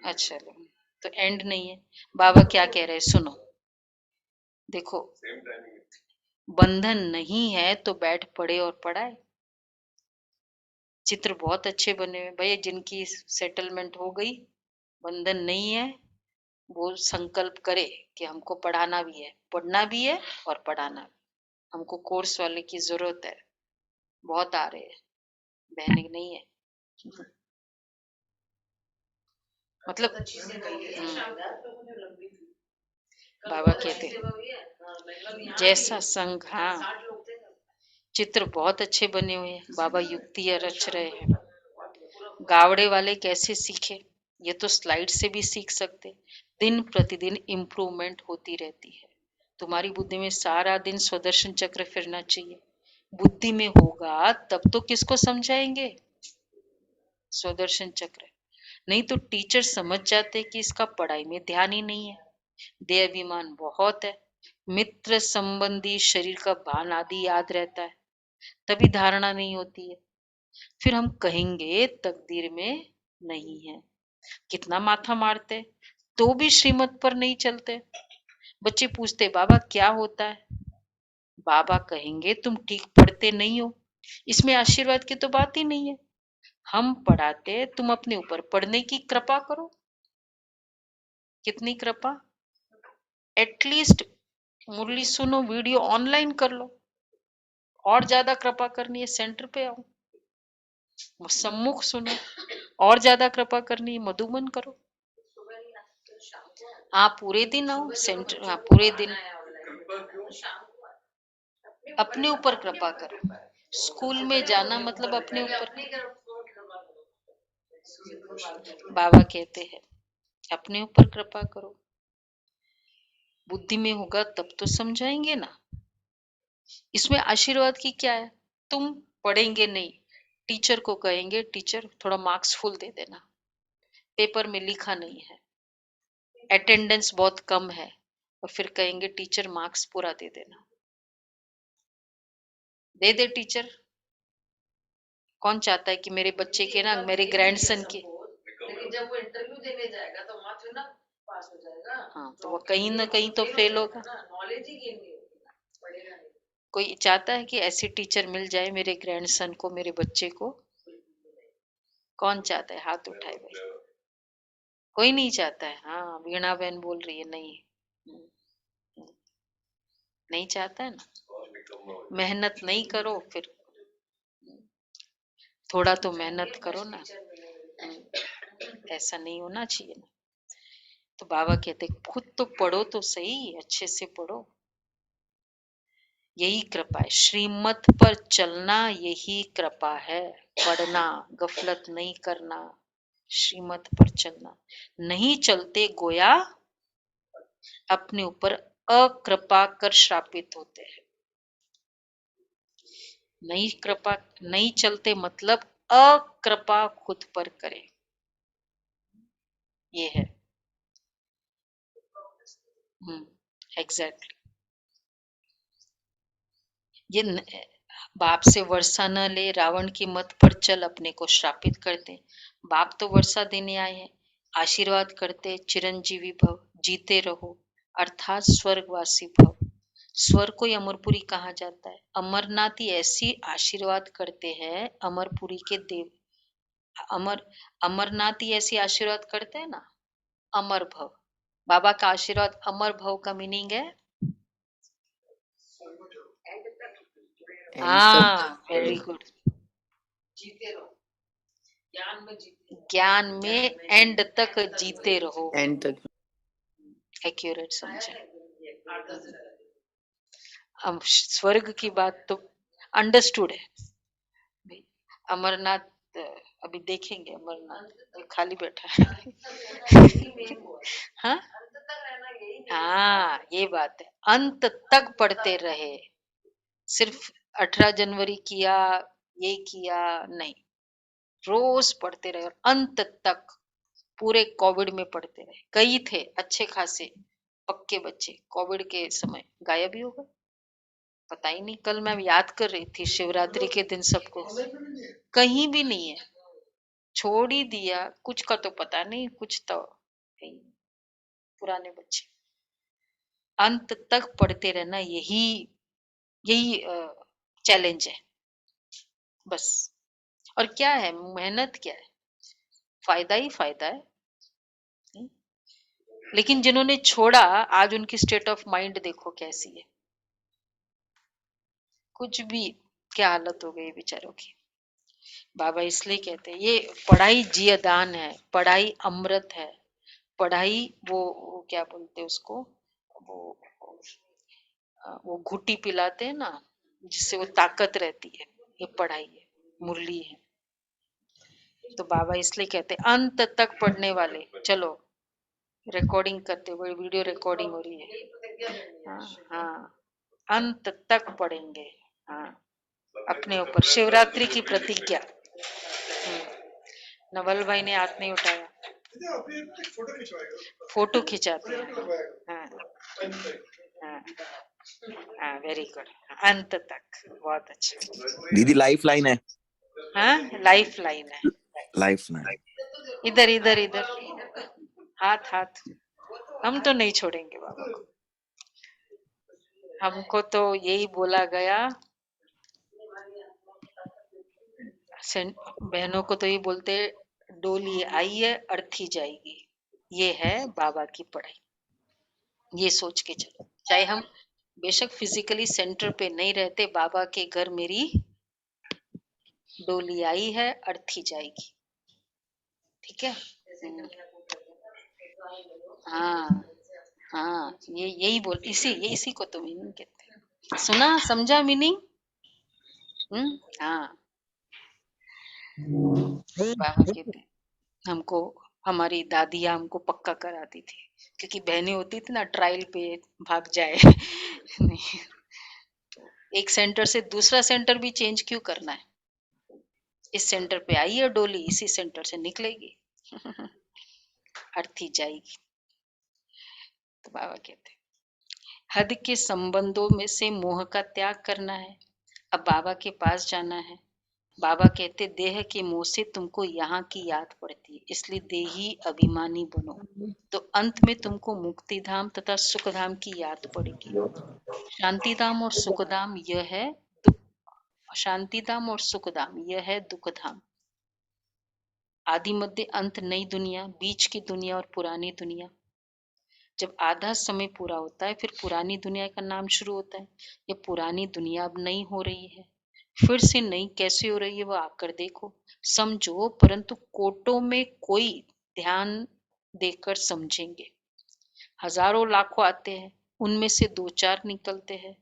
अच्छा तो एंड नहीं है। बाबा क्या कह रहे हैं सुनो, देखो बंधन नहीं है तो बैठ पढ़े और पढ़ाए। चित्र बहुत अच्छे बने हुए भैया, जिनकी सेटलमेंट हो गई, बंधन नहीं है, वो संकल्प करे कि हमको पढ़ाना भी है, पढ़ना भी है और पढ़ाना भी। हमको कोर्स वाले की जरूरत है, बहुत आ रहे हैं, बहने नहीं है मतलब। बाबा कहते जैसा संग, हाँ चित्र बहुत अच्छे बने हुए हैं, बाबा युक्ति रच रहे हैं। गावड़े वाले कैसे सीखे? ये तो स्लाइड से भी सीख सकते, दिन प्रतिदिन इम्प्रूवमेंट होती रहती है। तुम्हारी बुद्धि में सारा दिन स्वदर्शन चक्र फिरना चाहिए। बुद्धि में होगा तब तो किसको समझाएंगे? स्वदर्शन चक्र। नहीं तो टीचर समझ जाते कि इसका पढ़ाई में ध्यान ही नहीं है, देह अभिमान बहुत है, मित्र संबंधी शरीर का भान आदि याद रहता है, तभी धारणा नहीं होती है। फिर हम कहेंगे तकदीर में नहीं है। कितना माथा मारते तो भी श्रीमत पर नहीं चलते। बच्चे पूछते बाबा क्या होता है? बाबा कहेंगे तुम ठीक पढ़ते नहीं हो, इसमें आशीर्वाद की तो बात ही नहीं है। हम पढ़ाते, तुम अपने ऊपर पढ़ने की कृपा करो। कितनी कृपा? एटलीस्ट मुरली सुनो, वीडियो ऑनलाइन कर लो। और ज्यादा कृपा करनी है सेंटर पे आओ, सम्मुख सुनो। और ज्यादा कृपा करनी है मधुबन करो। हाँ पूरे दिन आओ सेंटर, हाँ पूरे दिन अपने ऊपर कृपा करो। स्कूल में जाना मतलब अपने ऊपर। बाबा कहते हैं अपने ऊपर कृपा करो। बुद्धि में होगा तब तो समझाएंगे ना। इसमें आशीर्वाद की क्या है? तुम पढ़ेंगे नहीं, टीचर को कहेंगे टीचर थोड़ा मार्क्स फुल दे देना, पेपर में लिखा नहीं है, अटेंडेंस बहुत कम है, और फिर कहेंगे टीचर मार्क्स पूरा दे देना। दे दे टीचर। कौन चाहता है कि मेरे बच्चे के ना, मेरे ग्रैंडसन के, लेकिन जब वो इंटरव्यू देने जाएगा तो वहां थोड़ी ना पास हो जाएगा। हाँ तो वो कहीं ना कहीं तो फेल होगा, नॉलेज ही गेन नहीं होगी, पढ़ेगा नहीं। कोई चाहता है कि ऐसी टीचर मिल जाए मेरे ग्रैंडसन को, मेरे बच्चे को? कौन चाहता है? हाथ उठाए भाई। कोई नहीं चाहता है। हाँ वीणा बहन बोल रही है नहीं, नहीं चाहता है ना। मेहनत नहीं करो फिर, थोड़ा तो मेहनत करो ना। ऐसा नहीं होना चाहिए ना। तो बाबा कहते खुद तो पढ़ो तो सही, अच्छे से पढ़ो। यही कृपा है, श्रीमत पर चलना यही कृपा है। पढ़ना, गफलत नहीं करना, श्रीमत पर चलना। नहीं चलते गोया अपने ऊपर अकृपा कर श्रापित होते हैं। नहीं कृपा, नहीं चलते मतलब अकृपा खुद पर करें, ये है। एग्जैक्टली। ये बाप से वर्षा न ले, रावण की मत पर चल, अपने को श्रापित करते। बाप तो वर्षा देने आए हैं, आशीर्वाद करते चिरंजीवी भव, जीते रहो, अर्थात स्वर्गवासी भव। स्वर्ग को अमरपुरी कहा जाता है। अमरनाथ ही ऐसी आशीर्वाद करते हैं, अमरपुरी के देव, अमरनाथ ही ऐसी आशीर्वाद करते हैं ना, अमर भव। बाबा का आशीर्वाद अमर भव का मीनिंग है, हाँ वेरी गुड, जीते रहो, ज्ञान में एंड तक जीते रहो, एंड तक। एक्यूरेट समझे। अब स्वर्ग की बात तो अंडरस्टूड है। अमरनाथ अभी देखेंगे, अमरनाथ खाली बैठा है। हाँ हाँ ये बात है, अंत तक पढ़ते रहे। सिर्फ 18 जनवरी किया, ये किया नहीं, रोज पढ़ते रहे और अंत तक। पूरे कोविड में पढ़ते रहे। कई थे अच्छे खासे पक्के बच्चे, कोविड के समय गायब ही हो गए, पता ही नहीं। कल मैं याद कर रही थी शिवरात्रि के दिन सबको, कहीं भी नहीं है, छोड़ ही दिया। कुछ का तो पता नहीं, कुछ तो पुराने बच्चे। अंत तक पढ़ते रहना, यही यही चैलेंज है बस। और क्या है, मेहनत क्या है, फायदा ही फायदा है। लेकिन जिन्होंने छोड़ा, आज उनकी स्टेट ऑफ माइंड देखो कैसी है। कुछ भी, क्या हालत हो गई बेचारों की। बाबा इसलिए कहते हैं ये पढ़ाई जियदान है, पढ़ाई अमृत है। पढ़ाई वो क्या बोलते हैं उसको, वो घुट्टी पिलाते हैं ना, जिससे वो ताकत रहती है, ये पढ़ाई है, मुरली है। तो बाबा इसलिए कहते हैं अंत तक पढ़ने वाले, चलो रिकॉर्डिंग करते हुए, वीडियो रिकॉर्डिंग हो रही है। हाँ हाँ, अंत तक पढ़ेंगे। हाँ, अपने ऊपर शिवरात्रि की प्रतिज्ञा। नवल भाई ने हाथ नहीं उठाया, फोटो खिंचाते हैं। हाँ हाँ हाँ, वेरी गुड। अंत तक, बहुत अच्छा। दीदी लाइफ लाइन है, हाँ, लाइफ लाइन है। Life line. इधर इधर इधर, हाथ हाथ। हम तो नहीं छोड़ेंगे बाबा को। हमको तो यही बोला गया, बहनों को तो ये बोलते, डोली आई है अर्थी जाएगी। ये है बाबा की पढ़ाई। ये सोच के चलो, चाहे हम बेशक फिजिकली सेंटर पे नहीं रहते, बाबा के घर मेरी डोली आई है अर्थी जाएगी। ठीक है। हाँ हाँ, ये यही बोल, इसी को तो मीनिंग कहते हैं। सुना, समझा मीनिंग? हाँ, बाबा कहते हमको, हमारी दादियाँ हमको पक्का कराती थी, क्योंकि बहनें होती थी ना, ट्रायल पे भाग जाए। नहीं, एक सेंटर से दूसरा सेंटर भी चेंज क्यों करना है? इस सेंटर पे आई है डोली, इसी सेंटर से निकलेगी। अर्थी जाएगी। तो बाबा कहते हद के संबंधों में से मोह का त्याग करना है। अब बाबा के पास जाना है। बाबा कहते देह के मोह से तुमको यहाँ की याद पड़ती है, इसलिए देही अभिमानी बनो, तो अंत में तुमको मुक्ति धाम तथा सुख धाम की याद पड़ेगी। शांति धाम और सुख धाम यह है शांति धाम और सुख धाम यह है दुख धाम। आदि मध्य अंत नई दुनिया, बीच की दुनिया और पुरानी दुनिया। जब आधा समय पूरा होता है, फिर पुरानी दुनिया का नाम शुरू होता है। ये पुरानी दुनिया अब नई हो रही है, फिर से नई कैसे हो रही है वो आकर देखो, समझो, परंतु कोटों में कोई ध्यान देकर समझेंगे। हजारों लाखों आते हैं, उनमें से 2-4 निकलते हैं,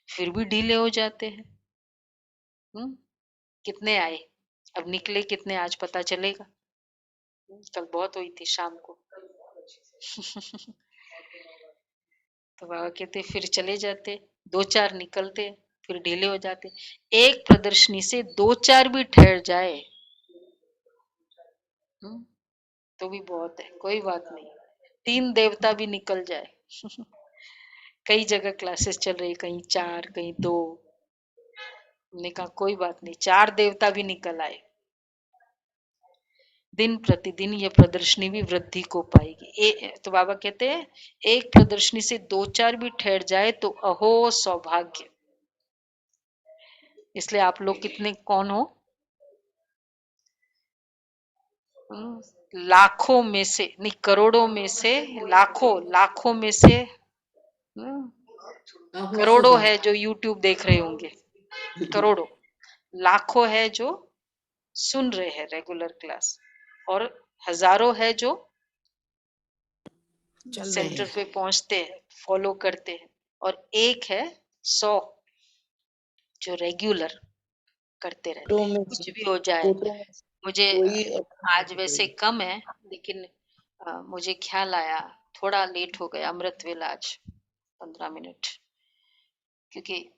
फिर भी ढीले हो जाते हैं। कितने आए, अब निकले कितने आज पता चलेगा। कल बहुत हुई थी शाम को। तो बाबा कहते फिर चले जाते, 2-4 निकलते, फिर ढीले हो जाते। एक प्रदर्शनी से 2-4 भी ठहर जाए तो भी बहुत है, कोई बात नहीं। 3 देवता भी निकल जाए। कई जगह क्लासेस चल रही, कहीं 4, कहीं 2। हमने कहा कोई बात नहीं, 4 देवता भी निकल आए, दिन प्रतिदिन यह प्रदर्शनी भी वृद्धि को पाएगी। तो बाबा कहते हैं एक प्रदर्शनी से 2-4 भी ठहर जाए तो अहो सौभाग्य। इसलिए आप लोग कितने कौन हो? लाखों में से नहीं, करोड़ों में से, लाखों में से करोड़ों है जो YouTube देख रहे होंगे, करोड़ों। लाखों है जो सुन रहे हैं रेगुलर क्लास, और हजारों है जो सेंटर पे पहुंचते हैं, फॉलो करते हैं, और एक है 100 जो रेगुलर करते रहते हैं। कुछ भी हो जाए, मुझे आज वैसे कम है, लेकिन मुझे ख्याल आया, थोड़ा लेट हो गया अमृत वेला आज 15 मिनट, क्योंकि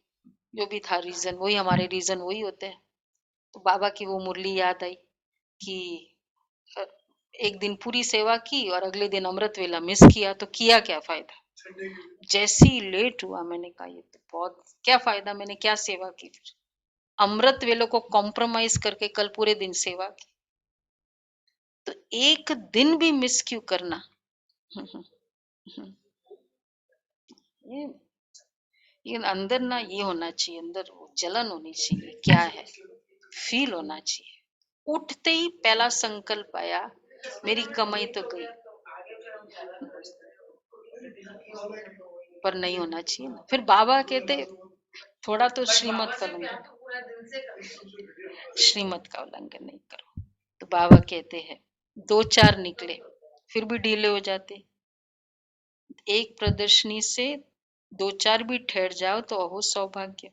जो भी था रीजन, वही हमारे रीजन वही होते हैं। तो बाबा की वो मुरली याद आई कि एक दिन पूरी सेवा की और अगले दिन अमृत वेला मिस किया, तो किया क्या फायदा। जैसे ही लेट हुआ मैंने कहा ये तो बहुत, क्या फायदा, मैंने क्या सेवा की। फिर अमृत वेलों को कॉम्प्रोमाइज करके कल पूरे दिन सेवा की, तो एक दिन भी मिस क्यों करना। ये अंदर ना ये होना चाहिए, अंदर जलन होनी चाहिए, क्या है फील होना चाहिए। उठते ही पहला संकल्प आया, मेरी कमाई तो गई, पर नहीं होना चाहिए ना। फिर बाबा कहते थोड़ा तो श्रीमत का उल्लंघन नहीं करो। तो बाबा कहते हैं 2-4 निकले, फिर भी ढीले हो जाते। एक प्रदर्शनी से 2-4 भी ठहर जाओ तो अहो सौभाग्य।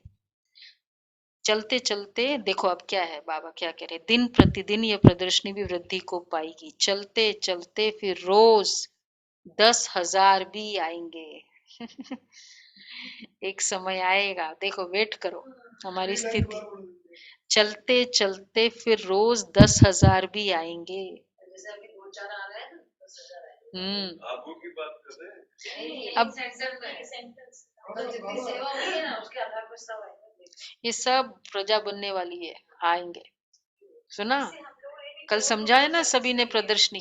चलते चलते देखो अब क्या है, बाबा क्या कह रहे, दिन प्रतिदिन यह प्रदर्शनी भी वृद्धि को पाएगी। चलते चलते फिर रोज 10,000 भी आएंगे। एक समय आएगा, देखो वेट करो। हमारी स्थिति चलते चलते फिर रोज 10,000 भी आएंगे। आपको की बात कर रहे हैं? अब ये सब प्रजा बनने वाली है, आएंगे। सुना कल समझाया ना सभी ने, प्रदर्शनी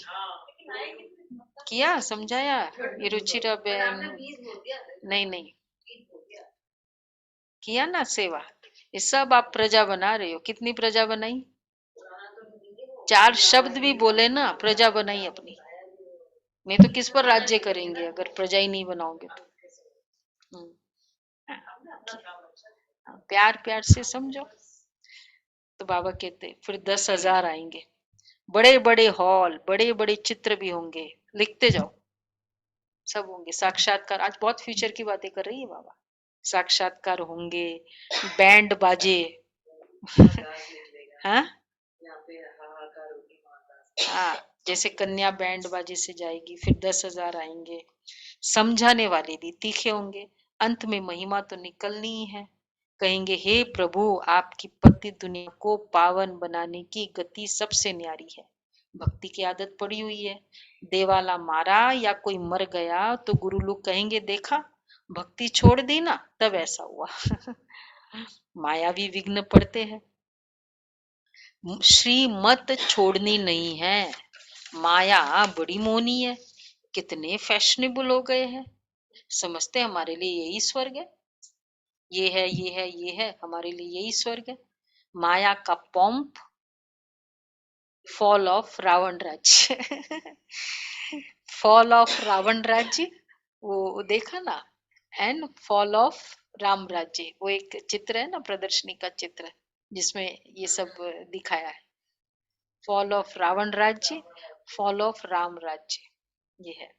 किया, समझाया। ये रुचिरा बहन, नहीं किया ना सेवा। ये सब आप प्रजा बना रहे हो। कितनी प्रजा बनाई? 4 शब्द भी बोले ना, प्रजा बनाई अपनी। नहीं तो किस पर राज्य करेंगे अगर प्रजा ही नहीं बनाओगे तो। प्यार प्यार से समझो। तो बाबा कहते फिर 10,000 आएंगे। बड़े बड़े हॉल, बड़े बड़े चित्र भी होंगे। लिखते जाओ, सब होंगे। साक्षात्कार, आज बहुत फ्यूचर की बातें कर रही है बाबा। साक्षात्कार होंगे, बैंड बाजे। हाँ हाँ, जैसे कन्या बैंड बाजे से जाएगी, फिर 10,000 आएंगे। समझाने वाले भी तीखे होंगे। अंत में महिमा तो निकलनी ही है। कहेंगे हे प्रभु, आपकी पति दुनिया को पावन बनाने की गति सबसे न्यारी है। भक्ति की आदत पड़ी हुई है। देवाला मारा या कोई मर गया तो गुरु लोग कहेंगे देखा, भक्ति छोड़ दी ना तब ऐसा हुआ। मायावी विघ्न पड़ते हैं। श्रीमत छोड़नी नहीं है। माया बड़ी मोहनी है। कितने फैशनेबल हो गए हैं, समझते हमारे लिए यही स्वर्ग है। ये है, ये है, ये है, हमारे लिए यही स्वर्ग है। माया का पंप, फॉल ऑफ रावण राज्य। फॉल ऑफ रावण राज्य वो देखा ना, एंड फॉल ऑफ राम राज्य। वो एक चित्र है ना, प्रदर्शनी का चित्र, जिसमें ये सब दिखाया है। फॉल ऑफ रावण राज्य, फॉल ऑफ राम राज्य, ये है।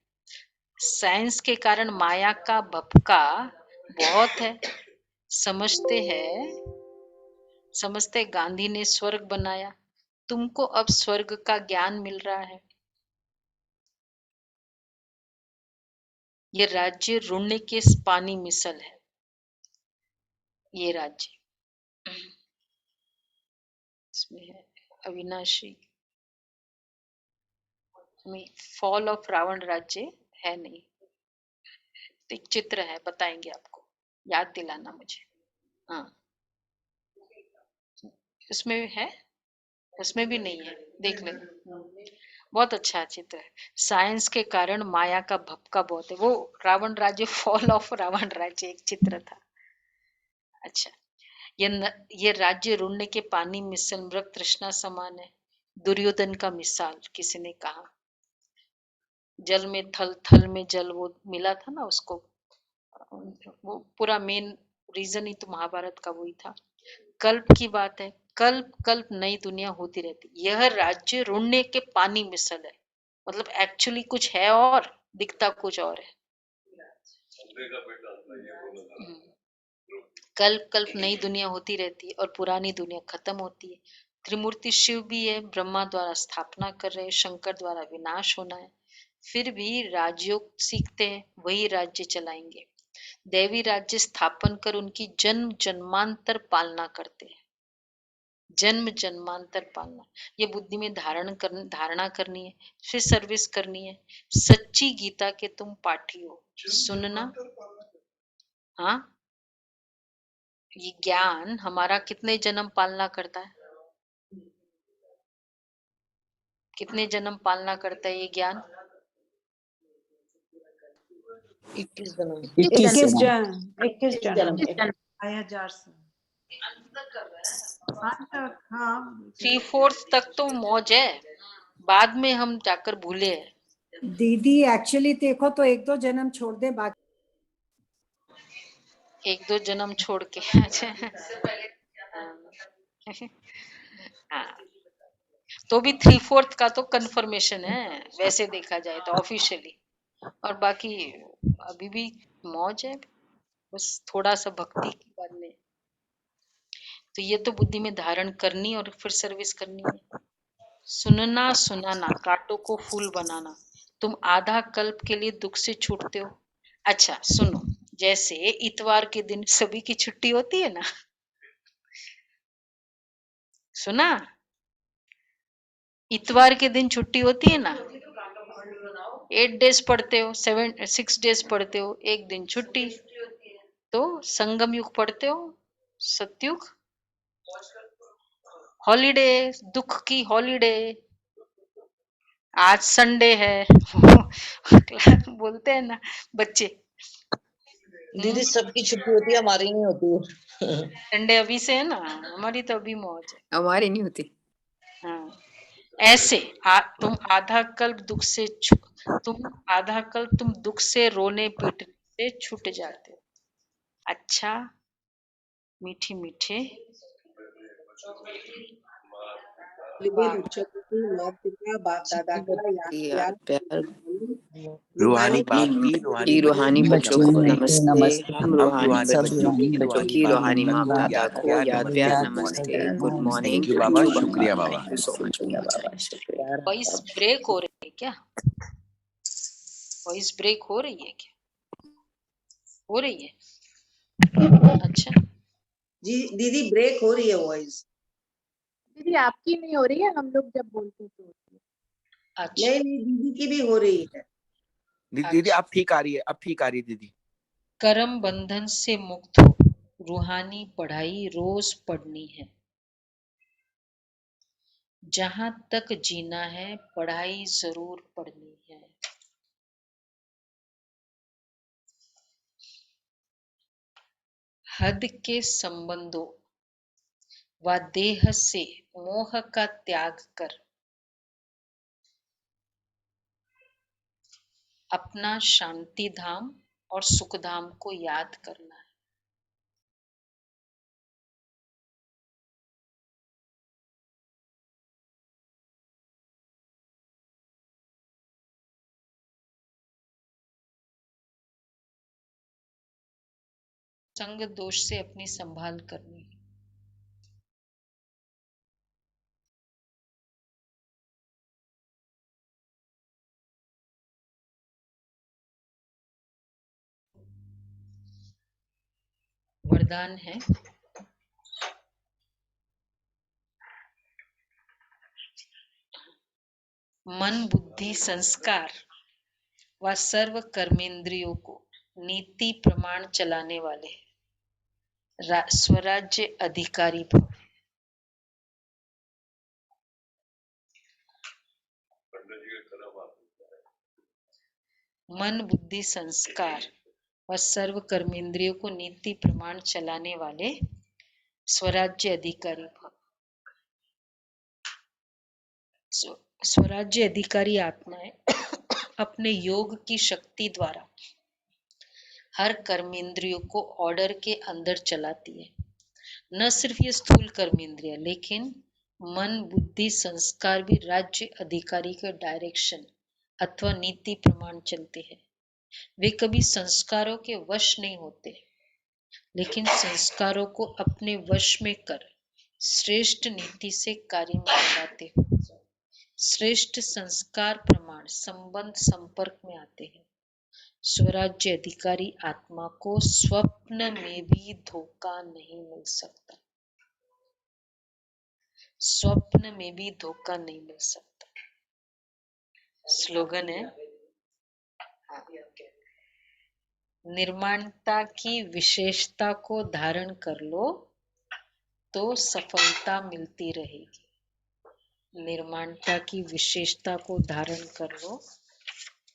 साइंस के कारण माया का भपका बहुत है। समझते गांधी ने स्वर्ग बनाया। तुमको अब स्वर्ग का ज्ञान मिल रहा है। ये राज्य रुण्य के पानी मिसल है। ये राज्य इसमें है अविनाशी। फॉल ऑफ रावण राज्य है नहीं, एक चित्र है, बताएंगे आपको, याद दिलाना मुझे। हाँ उसमें है, उसमें भी नहीं है, देख लेना। बहुत अच्छा चित्र है। साइंस के कारण माया का भपका बहुत है। वो रावण राज्य, फॉल ऑफ रावण राज्य एक चित्र था। अच्छा, ये राज्य रुण्य के पानी मिसल मृग तृष्णा समान है। दुर्योधन का मिसाल किसी ने कहा, जल में थल, थल में जल, वो मिला था ना उसको। वो पूरा मेन रीजन ही तो महाभारत का वही था। कल्प की बात है, कल्प कल्प नई दुनिया होती रहती। यह राज्य रुण्य के पानी मिसल है, मतलब एक्चुअली कुछ है और दिखता कुछ और है। कल्प कल्प नई दुनिया होती रहती है और पुरानी दुनिया खत्म होती है। त्रिमूर्ति शिव भी है, ब्रह्मा द्वारा स्थापना कर रहे, शंकर द्वारा विनाश होना है। फिर भी राजयोग सीखते हैं, वही राज्य चलाएंगे। दैवी राज्य स्थापन कर उनकी जन्म जन्मांतर पालना करते हैं। जन्म जन्मांतर पालना, ये बुद्धि में धारणा करनी है, फिर सर्विस करनी है। सच्ची गीता के तुम पाठी हो, सुनना। हाँ, ये ज्ञान हमारा कितने जन्म पालना करता है? कितने जन्म पालना करता है ये ज्ञान? 21 जन्म। 21 21 जन्म 1000 से हाँ 3/4 तक तो मौज है, बाद में हम जाकर भूले हैं। दीदी एक्चुअली देखो तो 1-2 जन्म छोड़ दे, बाकी 1-2 जन्म छोड़ के। हाँ, तो भी 3/4 का तो कंफर्मेशन है वैसे देखा जाए तो ऑफिशियली, और बाकी अभी भी मौज है, बस थोड़ा सा भक्ति के बाद में। तो ये तो बुद्धि में धारण करनी और फिर सर्विस करनी है। सुनना सुनाना, कांटों को फूल बनाना। तुम आधा कल्प के लिए दुख से छूटते हो। अच्छा सुनो, जैसे इतवार के दिन सभी की छुट्टी होती है ना, सुना, इतवार के दिन छुट्टी होती है ना, 8 डेज पढ़ते हो, 6 डेज पढ़ते हो, एक दिन छुट्टी, तो संगम युग पढ़ते हो, सतयुग, हॉलीडे, दुख की हॉलीडे, आज संडे है बोलते हैं ना बच्चे। दीदी सबकी छुट्टी होती है, हमारी नहीं होती। संडे अभी से है ना, हमारी तो अभी मौज है, हमारी नहीं होती। हाँ। ऐसे तुम आधा कल्प दुख से तुम दुख से रोने पीटने से छूट जाते हो। अच्छा मीठे मीठे बच्चों की माता पिता बाप दादा का यार प्यार रूहानी बाप की रूहानी बच्चों को नमस्ते। हम रूहानी बच्चों की रूहानी माँ दादा को याद प्यार नमस्ते। Good morning. थैंक यू बाबा, शुक्रिया बाबा। Thank you so much. Voice break हो रही है क्या? वॉइस ब्रेक हो रही है क्या? हो रही है। अच्छा जी दीदी ब्रेक हो रही है वॉइस। दीदी आपकी नहीं हो रही है, हम लोग जब बोलते तो होती है। अच्छा नहीं दीदी की भी हो रही है। दीदी अब ठीक आ रही है, अब ठीक आ रही है दीदी। कर्म बंधन से मुक्त हो, रूहानी पढ़ाई रोज पढ़नी है। जहां तक जीना है पढ़ाई जरूर पढ़नी है। हद के संबंधों व देह से मोह का त्याग कर अपना शांति धाम और सुख धाम को याद करना है। संग दोष से अपनी संभाल करनी है। वरदान है मन बुद्धि संस्कार व सर्व कर्मेंद्रियों को नीति प्रमाण चलाने वाले स्वराज्य अधिकारी भव। मन बुद्धि संस्कार व सर्व कर्मेंद्रियों को नीति प्रमाण चलाने वाले स्वराज्य अधिकारी भव। स्वराज्य अधिकारी आत्माएं अपने योग की शक्ति द्वारा हर कर्मेंद्रियों को ऑर्डर के अंदर चलाती है। न सिर्फ ये स्थूल कर्मेंद्रिय लेकिन मन बुद्धि संस्कार भी राज्य अधिकारी के डायरेक्शन अथवा नीति प्रमाण चलते हैं। वे कभी संस्कारों के वश नहीं होते, लेकिन संस्कारों को अपने वश में कर श्रेष्ठ नीति से कार्य में लगाते हो। श्रेष्ठ संस्कार प्रमाण संबंध संपर्क में आते हैं। स्वराज्य अधिकारी आत्मा को स्वप्न में भी धोखा नहीं मिल सकता। स्वप्न में भी धोखा नहीं मिल सकता। स्लोगन है निर्माणता की विशेषता को धारण कर लो तो सफलता मिलती रहेगी। निर्माणता की विशेषता को धारण कर लो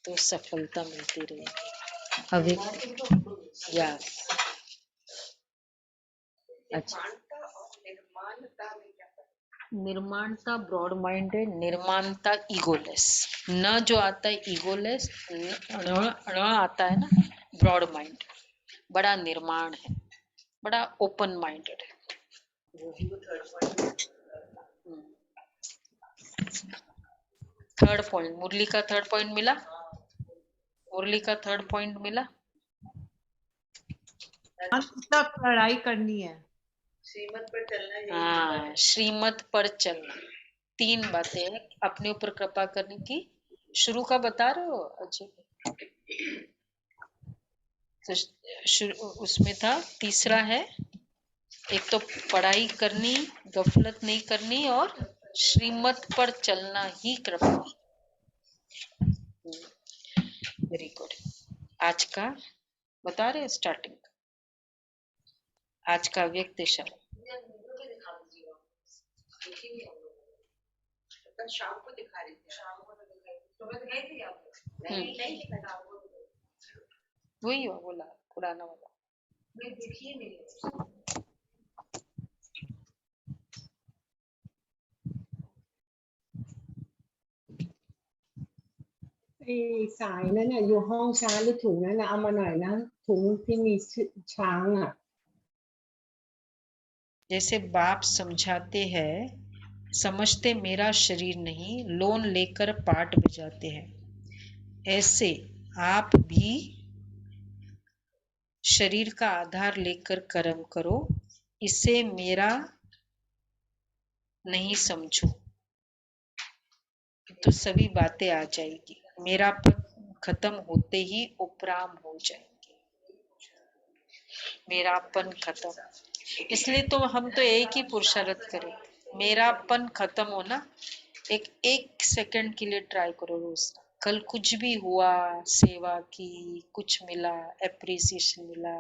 तो सफलता मिलती रहेगी। अव्यक्त या अच्छा निर्माणता ब्रॉड माइंडेड, निर्माणता ईगोलेस। न जो आता है ईगोलेस, न आता है ना ब्रॉड माइंड, बड़ा निर्माण है, बड़ा ओपन माइंडेड है। थर्ड पॉइंट, मुरली का थर्ड पॉइंट मिला। मुरली का थर्ड पॉइंट मिला। पढ़ाई करनी है, श्रीमत पर चलना है। हाँ श्रीमत पर चलना। 3 बातें हैं अपने ऊपर कृपा करने की, शुरू का बता रहे हो अजय? तो उसमें था तीसरा है, एक तो पढ़ाई करनी, गफलत नहीं करनी और श्रीमत पर चलना ही कृपा। Very good. आज का बता रहे स्टार्टिंग, आज का व्यक्ति शब्द शाम को दिखा रही थी, शाम को सुबह दिखाई थी आपको? नहीं दिखा, वही बोला पुराना वाला। मैं देखी नहीं।สายนั้นน่ะอยู่ห้องช้างหรือถุงนั้นน่ะเอามาหน่อยนะถุงที่มีช้างอ่ะ जैसे बाप समझाते हैं, समझते मेरा शरीर नहीं, लोन लेकर पाठ बजाते हैं, ऐसे आप भी शरीर का आधार लेकर कर्म करो, इसे मेरा नहीं समझो, तो सभी बातें आ जाएगी। मेरा पद खत्म होते ही उपराम हो जाएंगे। मेरापन खत्म, इसलिए तो हम तो एक ही पुरुषार्थ करें, मेरापन खत्म होना। एक सेकंड के लिए ट्राई करो रोज। कल कुछ भी हुआ, सेवा की, कुछ मिला, एप्रिसिएशन मिला,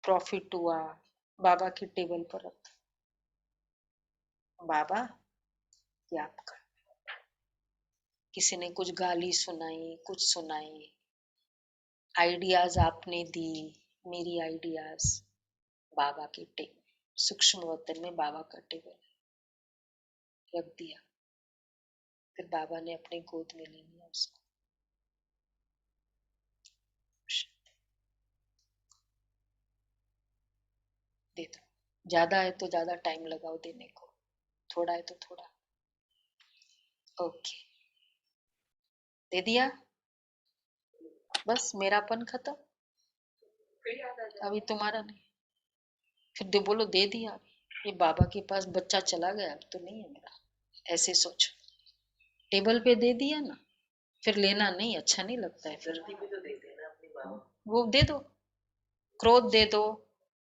प्रॉफिट हुआ, बाबा की टेबल पर रख, बाबा ये आपका। किसी ने कुछ गाली सुनाई, कुछ सुनाई, आइडियाज आपने दी, मेरी आइडियाज, बाबा की टेबल, सूक्ष्म वतन में बाबा का टेबल रख दिया, फिर बाबा ने अपनी गोद में ले लिया उसको। दे दो, ज्यादा है तो ज्यादा टाइम लगाओ देने को, थोड़ा है तो थोड़ा। ओके, दे दिया, बस मेरापन खत्म। अभी तुम्हारा नहीं, फिर दे बोलो दे दिया, ये बाबा के पास बच्चा चला गया, अब तो नहीं है मेरा, ऐसे सोचो। टेबल पे दे दिया ना, फिर लेना नहीं, अच्छा नहीं लगता है। फिर वो दे दो, क्रोध दे दो,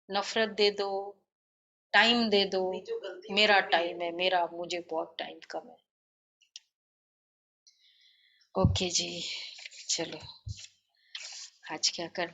नफरत दे दो, टाइम दे दो, मेरा टाइम है, मेरा, मुझे बहुत टाइम कम है। ओके जी, चलो आज क्या करना